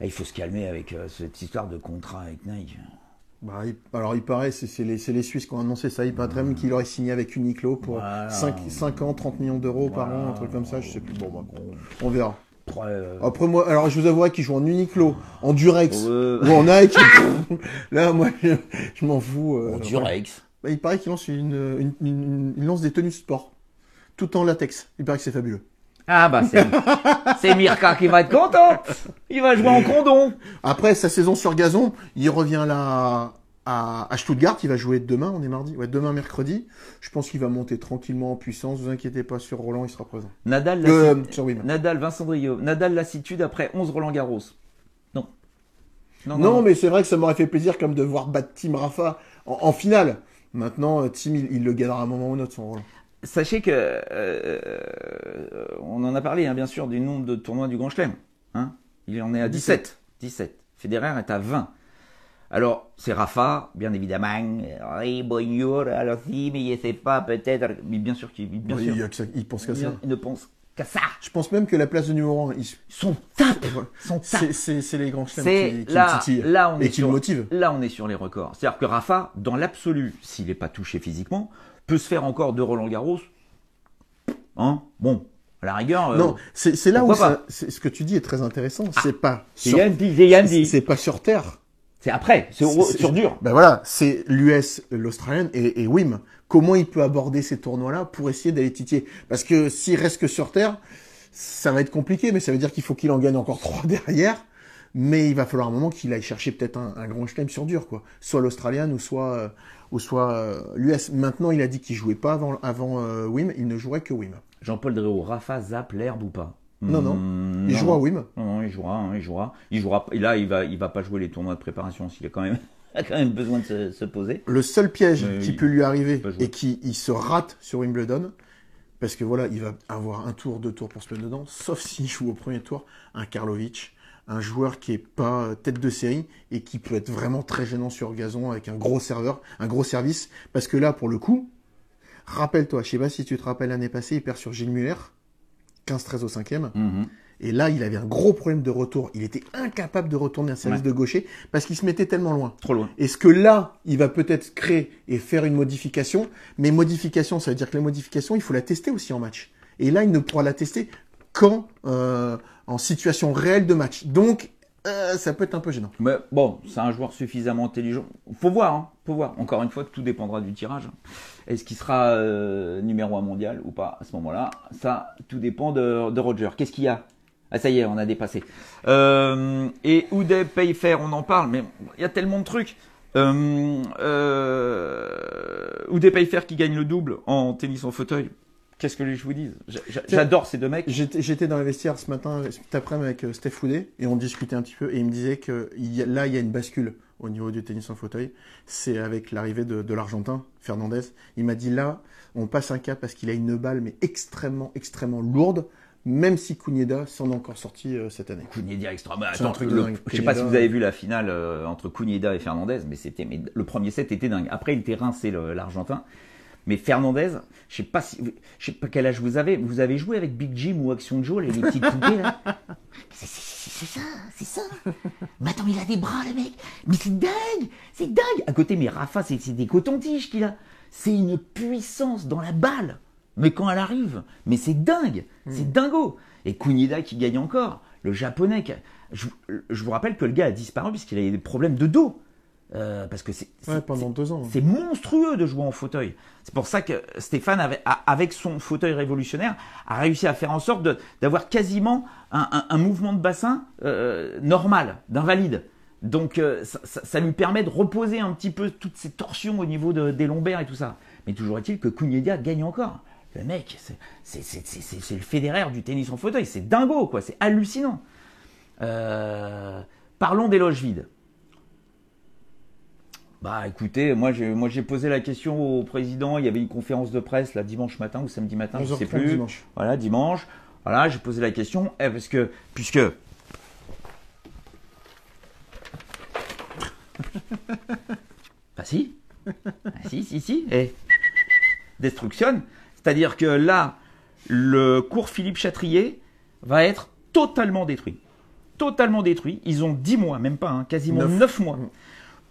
il faut se calmer avec cette histoire de contrat avec Nike. Bah, alors il paraît, c'est les Suisses qui ont annoncé ça, il paraît même qu'il aurait signé avec Uniqlo pour 5 ans, 30 millions d'euros par an, un truc comme ça, je sais plus. Bon, bah, on verra. Après moi, alors je vous avouerai qu'il joue en Uniqlo, en Durex ou en Nike. Là, moi, je m'en fous. En Durex. Bah, il paraît qu'il lance il lance des tenues de sport, tout en latex. Il paraît que c'est fabuleux. Ah bah c'est Mirka qui va être content. Il va jouer en condom. Après sa saison sur gazon, il revient là à Stuttgart. Il va jouer demain, on est mardi. Ouais, demain mercredi. Je pense qu'il va monter tranquillement en puissance. Vous inquiétez pas, sur Roland, il sera présent. Nadal, Vincent Driot. Nadal lassitude après 11 Roland Garros. Non, mais c'est vrai que ça m'aurait fait plaisir comme de voir battre Tim Rafa en finale. Maintenant, Tim, il le gagnera à un moment ou un autre, son Roland. Sachez que on en a parlé, hein, bien sûr, du nombre de tournois du Grand Chelem. Hein. Il en est à 17. 17. Federer est à 20. Alors, c'est Rafa, bien évidemment. Oui, bonjour, alors si, mais je sais pas, peut-être. Mais bien sûr qu'il il pense qu'à ça. Il ne pense qu'à ça. Je pense même que la place de numéro 1, son tape. C'est les grands chelems qui me titillent et qui le motivent. Là, on est sur les records. C'est-à-dire que Rafa, dans l'absolu, s'il n'est pas touché physiquement, peut se faire encore de Roland Garros. Hein, bon, à la rigueur. Non, c'est là où ce que tu dis est très intéressant. C'est pas c'est pas sur terre. C'est après, c'est sur dur. Ben voilà, c'est l'US, l'Australienne et Wim. Comment il peut aborder ces tournois-là pour essayer d'aller titiller? Parce que s'il reste que sur terre, ça va être compliqué, mais ça veut dire qu'il faut qu'il en gagne encore 3 derrière. Mais il va falloir un moment qu'il aille chercher peut-être un grand chelem sur dur, quoi. Soit l'Australienne ou soit l'US. Maintenant, il a dit qu'il jouait pas avant Wim, il ne jouerait que Wim. Jean-Paul Dréau, Rafa zappe l'herbe ou pas? Non. Il jouera à Wim. Non, il jouera. Et là, il va pas jouer les tournois de préparation s'il a quand même besoin de se poser. Le seul piège qui peut lui arriver et il se rate sur Wimbledon, parce que voilà, il va avoir un tour, 2 tours pour se mettre dedans, sauf s'il joue au premier tour un Karlovic, un joueur qui est pas tête de série et qui peut être vraiment très gênant sur gazon avec un gros serveur, un gros service, parce que là, pour le coup, rappelle-toi, je sais pas si tu te rappelles l'année passée, il perd sur Gilles Muller. 15-13 au 5e. Et là, il avait un gros problème de retour. Il était incapable de retourner un service de gaucher parce qu'il se mettait tellement loin. Trop loin. Est-ce que là, il va peut-être créer et faire une modification? Mais modification, ça veut dire que la modification, il faut la tester aussi en match. Et là, il ne pourra la tester qu'en en situation réelle de match. Donc, ça peut être un peu gênant. Mais bon, c'est un joueur suffisamment intelligent. Faut voir. Encore une fois, tout dépendra du tirage. Est-ce qu'il sera numéro 1 mondial ou pas à ce moment-là? Ça, tout dépend de Roger. Qu'est-ce qu'il y a? Ah, ça y est, on a dépassé. Et Uday Payfair, on en parle, mais il y a tellement de trucs. Uday Payfair qui gagne le double en tennis en fauteuil. Qu'est-ce que je vous dis? J'adore ces deux mecs. J'étais dans les vestiaires ce matin, cet après-midi avec Steph Foudet, et on discutait un petit peu, et il me disait que là, il y a une bascule au niveau du tennis en fauteuil. C'est avec l'arrivée de l'Argentin, Fernandez. Il m'a dit là, on passe un cap parce qu'il a une balle, mais extrêmement, extrêmement lourde, même si Kunieda s'en est encore sorti cette année. Kunieda extrêmement. Attends, je sais pas si vous avez vu la finale entre Kunieda et Fernandez, mais le premier set était dingue. Après, il était rincé, l'Argentin. Mais Fernandez, je sais pas quel âge vous avez. Vous avez joué avec Big Jim ou Action Joe, les petites poupées là? C'est ça. Mais attends, il a des bras, le mec. Mais c'est dingue. À côté, mais Rafa, c'est des cotons-tiges qu'il a. C'est une puissance dans la balle. Mais quand elle arrive, mais c'est dingue. C'est dingo. Et Kunieda qui gagne encore. Le japonais, je vous rappelle que le gars a disparu parce qu'il a eu des problèmes de dos. Parce que pendant 2 ans. C'est monstrueux de jouer en fauteuil. C'est pour ça que Stéphane, avec son fauteuil révolutionnaire, a réussi à faire en sorte d'avoir quasiment un mouvement de bassin normal, d'invalide. Donc ça lui permet de reposer un petit peu toutes ces torsions au niveau des lombaires et tout ça. Mais toujours est-il que Kunieda gagne encore. Le mec, c'est le Federer du tennis en fauteuil. C'est dingo, quoi. C'est hallucinant. Parlons des loges vides. Bah écoutez, moi j'ai posé la question au président, il y avait une conférence de presse là dimanche matin ou samedi matin, je sais plus. Dimanche. Voilà, dimanche. Voilà, j'ai posé la question puisque bah si. Et destruction, c'est-à-dire que là le cours Philippe Chatrier va être totalement détruit. Ils ont 10 mois, même pas, quasiment 9 mois.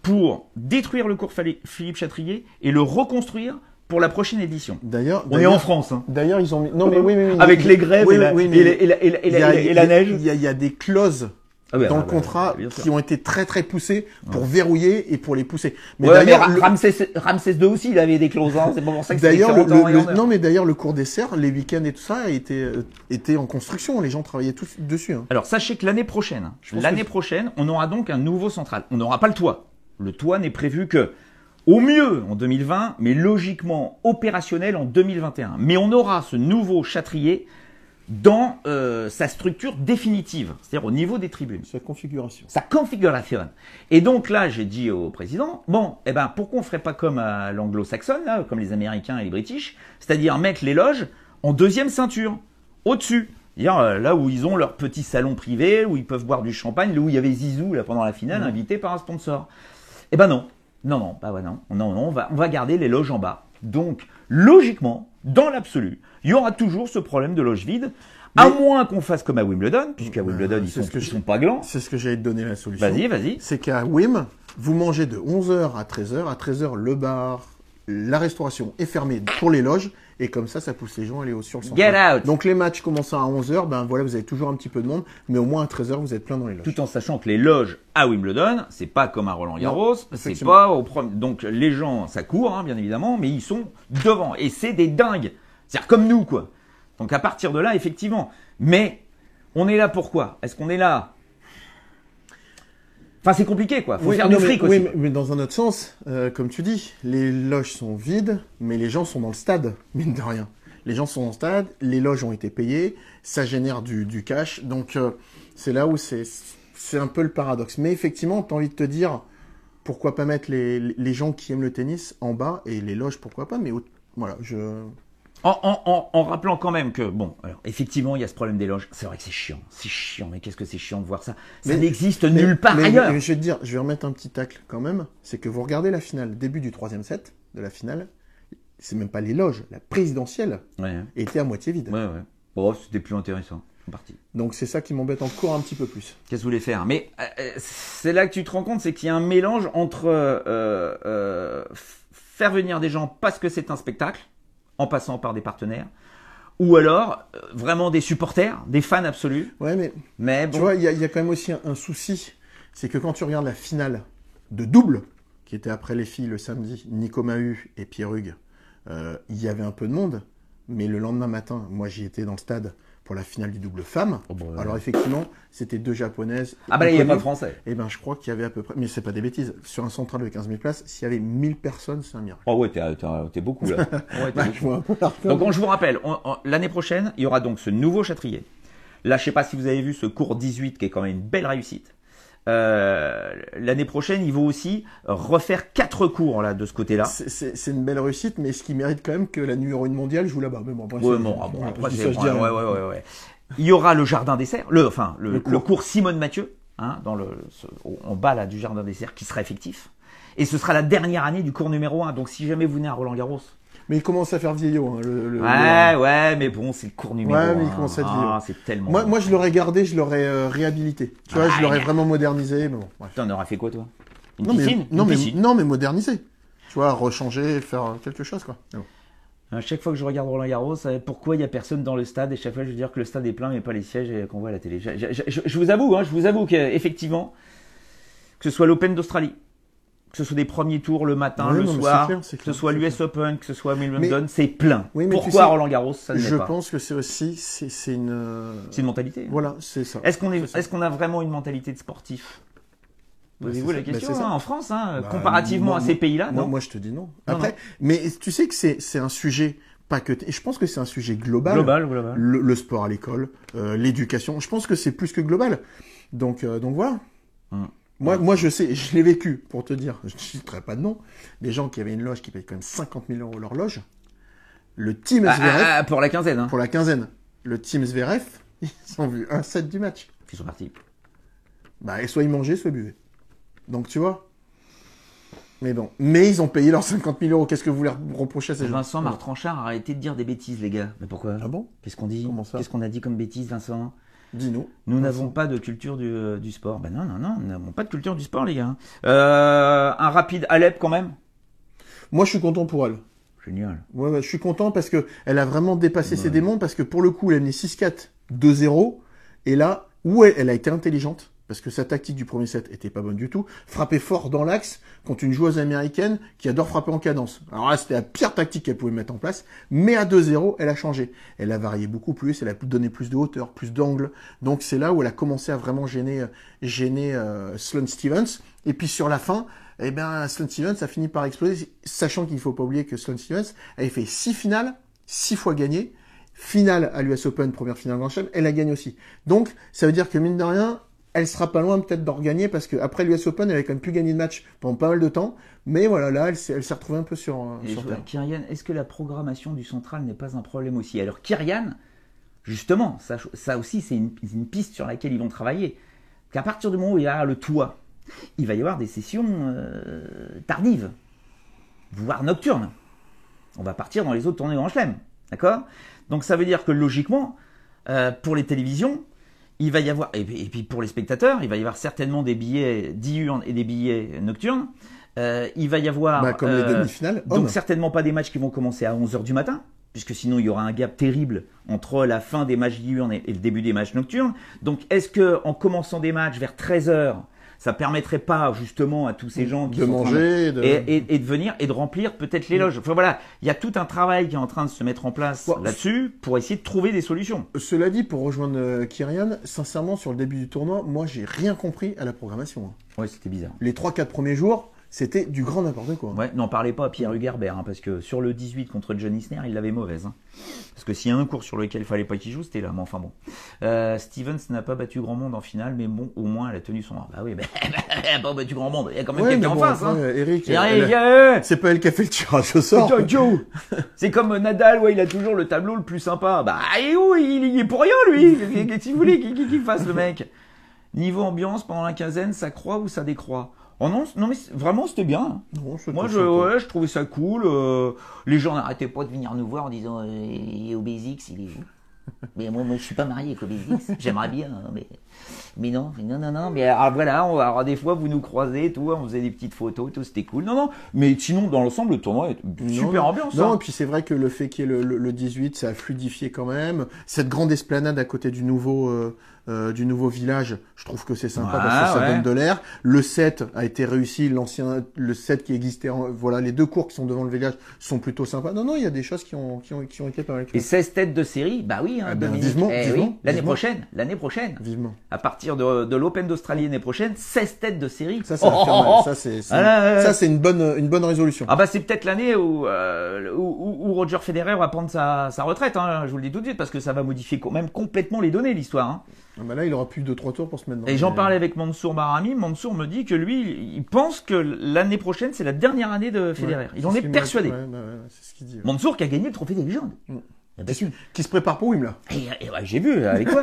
Pour détruire le cours Philippe Chatrier et le reconstruire pour la prochaine édition. D'ailleurs, on est en France. D'ailleurs, ils ont mis... Non, mais oui. Avec les grèves et la neige. Il y a des clauses dans le contrat qui ont été très très poussées pour verrouiller et pour les pousser. Mais d'ailleurs, Ramsès II aussi, il avait des clauses. C'est pas pour ça que c'est différent. Non, mais d'ailleurs, le cours des serres, les week-ends et tout ça était en construction. Les gens travaillaient tous dessus. Alors, sachez que l'année prochaine, on aura donc un nouveau central. On n'aura pas le toit. Le toit n'est prévu que, au mieux, en 2020, mais logiquement opérationnel en 2021. Mais on aura ce nouveau Chatrier dans sa structure définitive, c'est-à-dire au niveau des tribunes. Sa configuration. Et donc là, j'ai dit au président, pourquoi on ferait pas comme à l'anglo-saxonne, comme les Américains et les British, c'est-à-dire mettre les loges en deuxième ceinture, au-dessus. Là où ils ont leur petit salon privé, où ils peuvent boire du champagne, là où il y avait Zizou là, pendant la finale, invité par un sponsor. Eh ben non. Non, on va garder les loges en bas. Donc, logiquement, dans l'absolu, il y aura toujours ce problème de loge vide, à moins qu'on fasse comme à Wimbledon, puisqu'à Wimbledon, ils sont pas glands. C'est ce que j'allais te donner la solution. Vas-y. C'est qu'à Wim, vous mangez de 11h à 13h. À 13h, le bar, la restauration est fermée pour les loges. Et comme ça pousse les gens à aller sur le centre. Get out! Donc les matchs commençant à 11h, ben voilà, vous avez toujours un petit peu de monde, mais au moins à 13h, vous êtes plein dans les loges. Tout en sachant que les loges à Wimbledon, c'est pas comme à Roland-Garros, c'est pas au premier. Donc les gens, ça court, hein, bien évidemment, mais ils sont devant. Et c'est des dingues. C'est-à-dire comme nous, quoi. Donc à partir de là, effectivement. Mais on est là pourquoi? Est-ce qu'on est là? Enfin, c'est compliqué, quoi. Faut faire du fric aussi. Oui, mais dans un autre sens, comme tu dis, les loges sont vides, mais les gens sont dans le stade, mine de rien. Les gens sont dans le stade, les loges ont été payées, ça génère du cash. Donc, c'est là où c'est un peu le paradoxe. Mais effectivement, tu as envie de te dire, pourquoi pas mettre les gens qui aiment le tennis en bas et les loges, pourquoi pas. Mais voilà, En rappelant quand même que, bon, alors, effectivement, il y a ce problème des loges. C'est vrai que c'est chiant, mais qu'est-ce que c'est chiant de voir ça. Ça n'existe nulle part ailleurs. Mais je vais te dire, je vais remettre un petit tacle quand même. C'est que vous regardez la finale, début du 3e set de la finale, c'est même pas les loges, la présidentielle était à moitié vide. Ouais. Bon, c'était plus intéressant. Parti. Donc c'est ça qui m'embête encore un petit peu plus. Qu'est-ce que vous voulez faire? Mais c'est là que tu te rends compte, c'est qu'il y a un mélange entre faire venir des gens parce que c'est un spectacle, en passant par des partenaires, ou alors vraiment des supporters, des fans absolus. Ouais, mais bon. Tu vois, il y a quand même aussi un souci, c'est que quand tu regardes la finale de double, qui était après les filles le samedi, Nico Mahut et Pierre Hugues, il y avait un peu de monde, mais le lendemain matin, moi j'y étais dans le stade pour la finale du double femme. Alors effectivement, c'était 2 japonaises. Ah bah là, il n'y a pas de français. Eh ben, je crois qu'il y avait à peu près, mais c'est pas des bêtises, sur un central de 15 000 places, s'il y avait 1000 personnes, c'est un miracle. Oh ouais, t'es beaucoup là. Donc je vous rappelle, l'année prochaine, il y aura donc ce nouveau Châtrier. Là, je sais pas si vous avez vu ce cours 18 qui est quand même une belle réussite. L'année prochaine, il faut aussi refaire 4 cours là de ce côté-là. C'est une belle réussite, mais ce qui mérite quand même que la numéro 1 mondiale joue là-bas. Mais bon, ouais. Il y aura le jardin des cerfs, le cours Simone Mathieu, hein, en bas là du jardin des cerfs, qui sera effectif. Et ce sera la dernière année du cours numéro 1. Donc si jamais vous venez à Roland-Garros. Mais il commence à faire vieillot. Hein, ouais, mais bon, c'est le cours numéro 1. Ouais, mais il commence à être vieillot. C'est tellement. Moi, je l'aurais gardé, je l'aurais réhabilité. Tu vois, je l'aurais vraiment modernisé. Mais bon, T'en auras fait quoi, toi? Non, mais modernisé. Tu vois, rechanger, faire quelque chose, quoi. Bon. À chaque fois que je regarde Roland-Garros, pourquoi il n'y a personne dans le stade? Et chaque fois, je veux dire que le stade est plein, mais pas les sièges qu'on voit à la télé. Je vous avoue qu'effectivement, que ce soit l'Open d'Australie, que ce soit des premiers tours le matin, le soir, que ce soit l'US Open, que ce soit Wimbledon, c'est plein. Oui, pourquoi Roland-Garros, ça ne l'est pas? Je pense que c'est aussi, c'est une mentalité. Voilà, c'est ça. Est-ce qu'on a vraiment une mentalité de sportif? Posez-vous la question, en France, comparativement à ces pays-là, non? Moi, je te dis non. Après, mais tu sais que c'est un sujet, pas que, et je pense que c'est un sujet global. Global. Le sport à l'école, l'éducation. Je pense que c'est plus que global. Donc voilà. Moi, je sais, je l'ai vécu, pour te dire, je ne citerai pas de nom, des gens qui avaient une loge qui payait quand même 50 000 € leur loge. Le team Zverev. Pour la quinzaine, hein. Pour la quinzaine. Le team Zverev, ils ont vu un set du match. Ils sont partis. Soit ils mangeaient, soit ils buvaient. Donc, tu vois. Mais bon. Mais ils ont payé leurs 50 000 €. Qu'est-ce que vous voulez reprocher à ces gens? Vincent Martranchard, arrêtez de dire des bêtises, les gars. Mais pourquoi? Ah bon? Qu'est-ce qu'on dit? Comment ça? Qu'est-ce qu'on a dit comme bêtises, Vincent? Dis-nous. Nous n'avons pas de culture du sport. Non, nous n'avons pas de culture du sport, les gars. Un rapide Alep, quand même. Moi, je suis content pour elle. Génial. Ouais, je suis content parce que elle a vraiment dépassé ses démons, parce que pour le coup, elle a mené 6-4, 2-0. Et là, elle a été intelligente, parce que sa tactique du premier set était pas bonne du tout. Frapper fort dans l'axe contre une joueuse américaine qui adore frapper en cadence. Alors là, c'était la pire tactique qu'elle pouvait mettre en place. Mais à 2-0, elle a changé. Elle a varié beaucoup plus, elle a donné plus de hauteur, plus d'angle. Donc c'est là où elle a commencé à vraiment gêner Sloane Stephens. Et puis sur la fin, Sloane Stephens a fini par exploser, sachant qu'il ne faut pas oublier que Sloane Stephens avait fait 6 finales, 6 fois gagné. Finale à l'US Open, première finale Grand Chelem, elle a gagné aussi. Donc ça veut dire que mine de rien, elle sera pas loin peut-être d'en regagner, parce que après l'US Open, elle avait quand même pu gagner de match pendant pas mal de temps. Mais voilà, là, elle s'est retrouvée un peu sur terre. Kyrian, est-ce que la programmation du central n'est pas un problème aussi? Alors Kyrian, justement, ça aussi, c'est une piste sur laquelle ils vont travailler. Qu'à partir du moment où il y a le toit, il va y avoir des sessions tardives, voire nocturnes. On va partir dans les autres tournées Grand Chelem, d'accord? Donc ça veut dire que logiquement, pour les télévisions, il va y avoir, et puis pour les spectateurs, il va y avoir certainement des billets diurnes et des billets nocturnes. Il va y avoir comme les demi-finales. Donc certainement pas des matchs qui vont commencer à 11h du matin, puisque sinon il y aura un gap terrible entre la fin des matchs diurnes et le début des matchs nocturnes. Donc est-ce que en commençant des matchs vers 13h, ça permettrait pas justement à tous ces gens qui de sont manger et de venir et de remplir peut-être les loges. Enfin voilà, il y a tout un travail qui est en train de se mettre en place là-dessus pour essayer de trouver des solutions. Cela dit, pour rejoindre Kyrian, sincèrement sur le début du tournoi, moi j'ai rien compris à la programmation. Ouais, c'était bizarre. Les 3-4 premiers jours, c'était du grand n'importe quoi. Ouais, n'en parlez pas à Pierre Hugerbert, parce que sur le 18 contre John Isner, il l'avait mauvaise. Parce que s'il y a un cours sur lequel il fallait pas qu'il joue, c'était là. Mais enfin bon. Stevens n'a pas battu grand monde en finale, mais bon, au moins elle a tenu son rang. Bah oui, mais elle n'a pas battu grand monde. Il y a quand même quelqu'un en face. Eric, c'est pas elle qui a fait le tirage au sort. C'est comme Nadal, ouais, il a toujours le tableau le plus sympa. Bah, et où il est pour rien, lui. Qu'est-ce que vous voulez qu'il fasse, le mec? Niveau ambiance, pendant la quinzaine, ça croît ou ça décroît? Oh non, mais vraiment c'était bien. Non, moi je trouvais ça cool. Les gens n'arrêtaient pas de venir nous voir en disant Obésix, il est où? Mais moi je suis pas marié avec Obésix. J'aimerais bien, mais non. Mais alors, voilà, alors, des fois vous nous croisez, tout, on faisait des petites photos, tout, c'était cool. Non, mais sinon dans l'ensemble le tournoi est super ambiance. Non, et puis c'est vrai que le fait qu'il y ait le 18, ça a fluidifié quand même. Cette grande esplanade à côté du nouveau village, je trouve que c'est sympa parce que ça donne de l'air. Le 7 a été réussi, le 7 qui existait, voilà, les deux cours qui sont devant le village sont plutôt sympas. Non, il y a des choses qui ont été pas mal. Et 16 têtes de série, bah oui, vivement, oui, l'année prochaine. Vivement. À partir de l'Open d'Australie l'année prochaine, 16 têtes de série. Ça va faire mal. Ça c'est une bonne résolution. Ah bah c'est peut-être l'année où Roger Federer va prendre sa retraite, hein, je vous le dis tout de suite, parce que ça va modifier quand même complètement les données, l'histoire. Hein. Ah bah là, il aura plus de 2-3 tours pour se mettre dans. Et j'en parlais avec Mansour Barami. Mansour me dit que lui, il pense que l'année prochaine, c'est la dernière année de Federer. Il en est persuadé. C'est ce qu'il dit. Mansour qui a gagné le trophée des légendes. Qui se prépare pour Wimbledon. Et ouais, j'ai vu avec toi.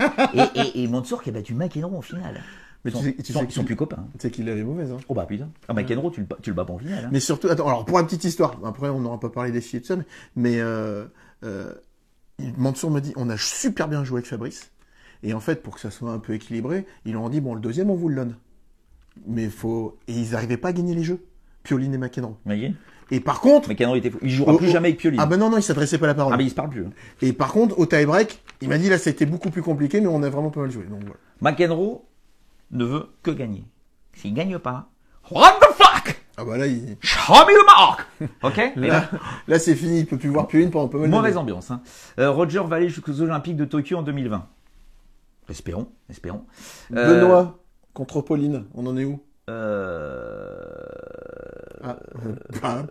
et Mansour qui a battu McEnroe en finale. Mais ils sont plus copains. Tu sais qu'il avait mauvaise. Hein. Oh bah putain. Ah, McEnroe, tu le bats pas en finale. Hein. Mais surtout, attends, alors pour une petite histoire, après on n'aura pas parlé des filles et tout ça, mais Mansour me dit, on a super bien joué avec Fabrice. Et en fait, pour que ça soit un peu équilibré, ils leur ont dit, bon, le deuxième, on vous le donne. Mais et ils n'arrivaient pas à gagner les jeux. Pioline et McEnroe. Okay. Et par contre... McEnroe il jouera plus jamais avec Pioline. Ah ben non, il s'adressait pas à la parole. Ah ben il se parle plus. Hein. Et par contre, au tie-break, il m'a dit, là, ça a été beaucoup plus compliqué, mais on a vraiment pas mal joué. Donc voilà. McEnroe ne veut que gagner. S'il gagne pas, what the fuck? Ah bah là, show me the mark. Ok. Là, c'est fini, il peut plus voir Pioline pendant pas mal de temps. Mauvaise ambiance. Hein. Roger va aller jusqu'aux Olympiques de Tokyo en 2020. Espérons. Benoît contre Pauline, on en est où?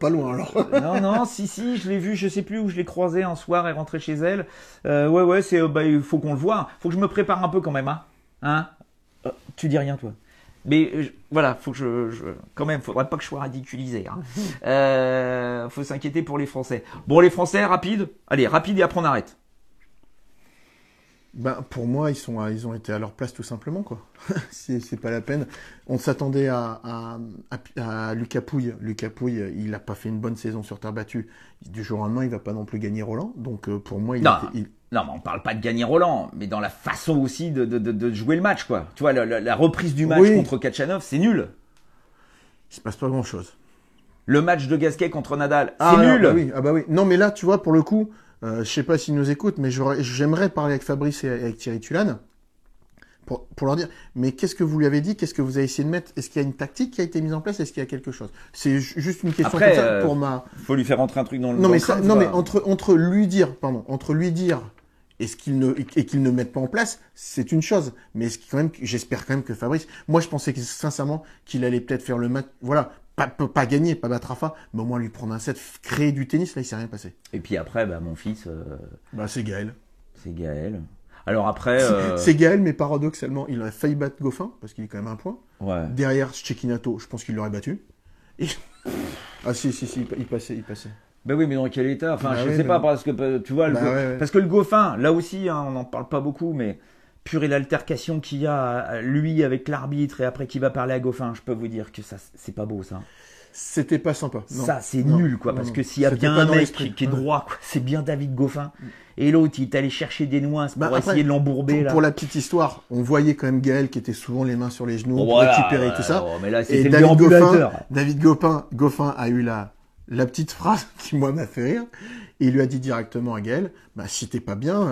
Pas loin alors. non, si, je l'ai vu, je sais plus où je l'ai croisé un soir et rentré chez elle. Ouais, c'est, il faut qu'on le voie. Faut que je me prépare un peu quand même, hein. Tu dis rien toi. Mais voilà, faut que quand même, faudrait pas que je sois ridiculisé. Hein. Faut s'inquiéter pour les Français. Bon, les Français, rapide. Allez, rapide et après on arrête. Ben, pour moi, ils ont été à leur place tout simplement, quoi. c'est pas la peine. On s'attendait à Lucas Pouille. Lucas Pouille, il a pas fait une bonne saison sur terre battue. Du jour au lendemain, il va pas non plus gagner Roland. Donc, pour moi, non, mais on parle pas de gagner Roland, mais dans la façon aussi de jouer le match, quoi. Tu vois, la reprise du match contre Kachanov, c'est nul. Il se passe pas grand chose. Le match de Gasquet contre Nadal, c'est nul. Bah oui. Non, mais là, tu vois, pour le coup, je sais pas s'ils nous écoutent, mais j'aimerais parler avec Fabrice et avec Thierry Tulane pour leur dire, mais qu'est-ce que vous lui avez dit? Qu'est-ce que vous avez essayé de mettre? Est-ce qu'il y a une tactique qui a été mise en place? Est-ce qu'il y a quelque chose? C'est juste une question après, comme ça pour faut lui faire rentrer un truc dans le mais entre lui dire et qu'il ne mette pas en place, c'est une chose. Mais j'espère quand même que Fabrice, moi je pensais sincèrement qu'il allait peut-être faire le match, voilà. Pas gagner, pas battre Rafa, mais au moins lui prendre un set, créer du tennis, là il s'est rien passé. Et puis après, mon fils... c'est Gaël. C'est Gaël. Alors après... C'est Gaël, mais paradoxalement, il aurait failli battre Goffin, parce qu'il est quand même un point. Ouais. Derrière Cecchinato, je pense qu'il l'aurait battu. Et... si, il passait. Ben oui, mais dans quel état? Enfin, Bah je oui, sais mais pas, bon. parce que tu vois, Bah ouais. parce que le Goffin, là aussi, hein, on n'en parle pas beaucoup, mais purée l'altercation qu'il y a, lui avec l'arbitre et après qui va parler à Goffin, je peux vous dire que ça, c'est pas beau ça. C'était pas sympa. Non. Ça, c'est Non. nul, quoi, Non, parce non. que s'il y a C'était bien pas un dans mec l'esprit. qui est Ouais. droit, quoi, c'est bien David Goffin. Et l'autre, il est allé chercher des nuances pour Bah, après, essayer de l'embourber, là. Pour la petite histoire, on voyait quand même Gaël qui était souvent les mains sur les genoux Bon, pour voilà, récupérer ouais, tout ça. bon, mais là, Et c'était le David déambulateur. Goffin a eu la petite phrase qui, moi, m'a fait rire. Et il lui a dit directement à Gaël, bah, si t'es pas bien,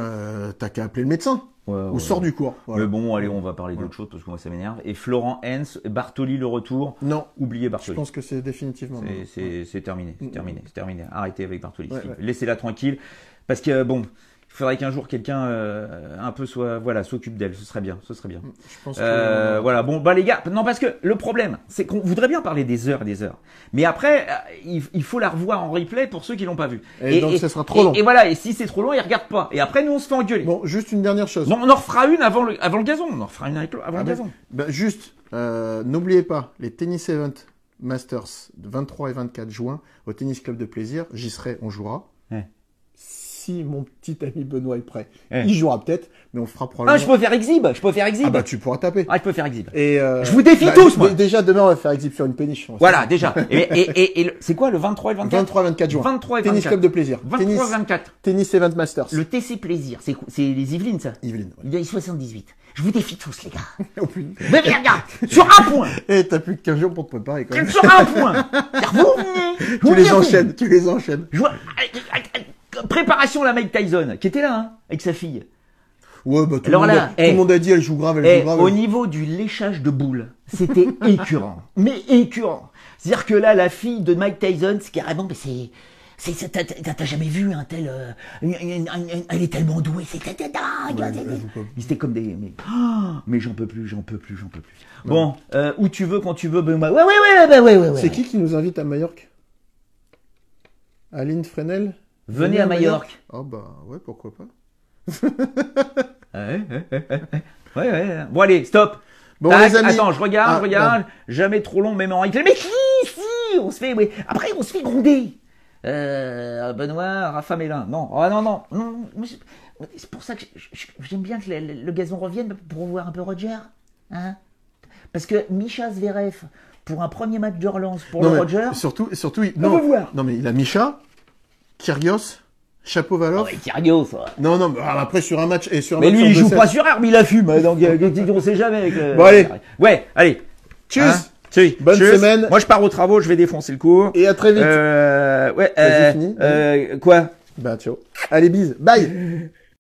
t'as qu'à appeler le médecin. Ouais, Ou ouais. sors du cours. Voilà. Mais bon, allez, on va parler d'autre chose parce que moi ça m'énerve. Et Florent Hens, Bartoli le retour. Non, Oubliez je Bartoli. pense que c'est définitivement. non. C'est terminé, c'est terminé, c'est terminé. Arrêtez avec Bartoli. Ouais, ouais. Laissez-la tranquille. Parce que bon, il faudrait qu'un jour quelqu'un un peu s'occupe d'elle. Ce serait bien, ce serait bien. Je pense que... Voilà, bon, bah les gars, non parce que le problème, c'est qu'on voudrait bien parler des heures et des heures. Mais après, il faut la revoir en replay pour ceux qui l'ont pas vu. Et donc, ça sera trop long. Et voilà, et si c'est trop long, ils regardent pas. Et après, nous, on se fait engueuler. Bon, juste une dernière chose. Non, on en refera une avant le gazon. On en refera une avant le ben, gazon. ben, juste, n'oubliez pas, les Tennis Event Masters de 23 et 24 juin au Tennis Club de Plaisir. J'y serai, on jouera. Ouais. Si mon petit ami Benoît est prêt, Ouais. il jouera peut-être, mais on fera Ah, probablement... je peux faire exhibe. Je peux faire exhibe. Ah bah tu pourras taper. Ah, je peux faire exhibe. Et Je vous défie tous, moi. Déjà, demain, on va faire exhibe sur une péniche. Voilà, déjà. Et c'est quoi le 23 et le 24? 23 et 24 juin. 23 et Tennis 24. Club de Plaisir. 23 et 24. Tennis Event Masters. Le TC Plaisir. C'est les Yvelines, ça. Yveline. Ouais. Il y a 78. Je vous défie tous, les gars. Oh, putain. Mais regarde, sur un point. Eh, t'as plus que 15 jours pour te préparer quand même. Sur un point. Car vous venez. Tu les enchaînes, tu les enchaînes. Je vois, préparation à la Mike Tyson, qui était là, hein, avec sa fille. Ouais, bah tout, Alors le, monde là, tout le monde a dit elle joue grave, elle joue grave. Au niveau du léchage de boules, c'était écœurant. Mais écœurant. C'est-à-dire que là, la fille de Mike Tyson, c'est carrément, mais t'as jamais vu un tel, elle est tellement douée, c'était dingue. C'était comme des, mais j'en peux plus. Bon, où tu veux, quand tu veux, ben, ouais. C'est qui nous invite à Majorque? Aline Fresnel? Venez à Majorque. Ah bah ouais, pourquoi pas. Ouais. Bon, allez, stop. Bon, Tac, les amis. attends, je regarde. Bon. Jamais trop long, même en replay. Mais si, on se fait, ouais. Après, on se fait gronder. Benoît, Rafa Mélin. Non, non. C'est pour ça que j'aime bien que le gazon revienne pour voir un peu Roger. Hein? Parce que Misha Zverev, pour un premier match de relance pour Non, le mais Roger. surtout, On veut voir. Non, mais il a Misha, Kyrgios, Shapovalov. Ouais, Kyrgios, ça. Non, mais après sur un match et sur un Mais match lui, il sur joue deux pas sets. sur herbe, il la fume. Donc, on sait jamais avec le... Bon, allez. Ouais, allez. Tchuss. Tchuss. Bonne Tchuss. semaine. Moi, je pars aux travaux, je vais défoncer le cours. Et à très vite. Ouais, Vas-y, fini. quoi? Bah ciao. Allez, bise. Bye.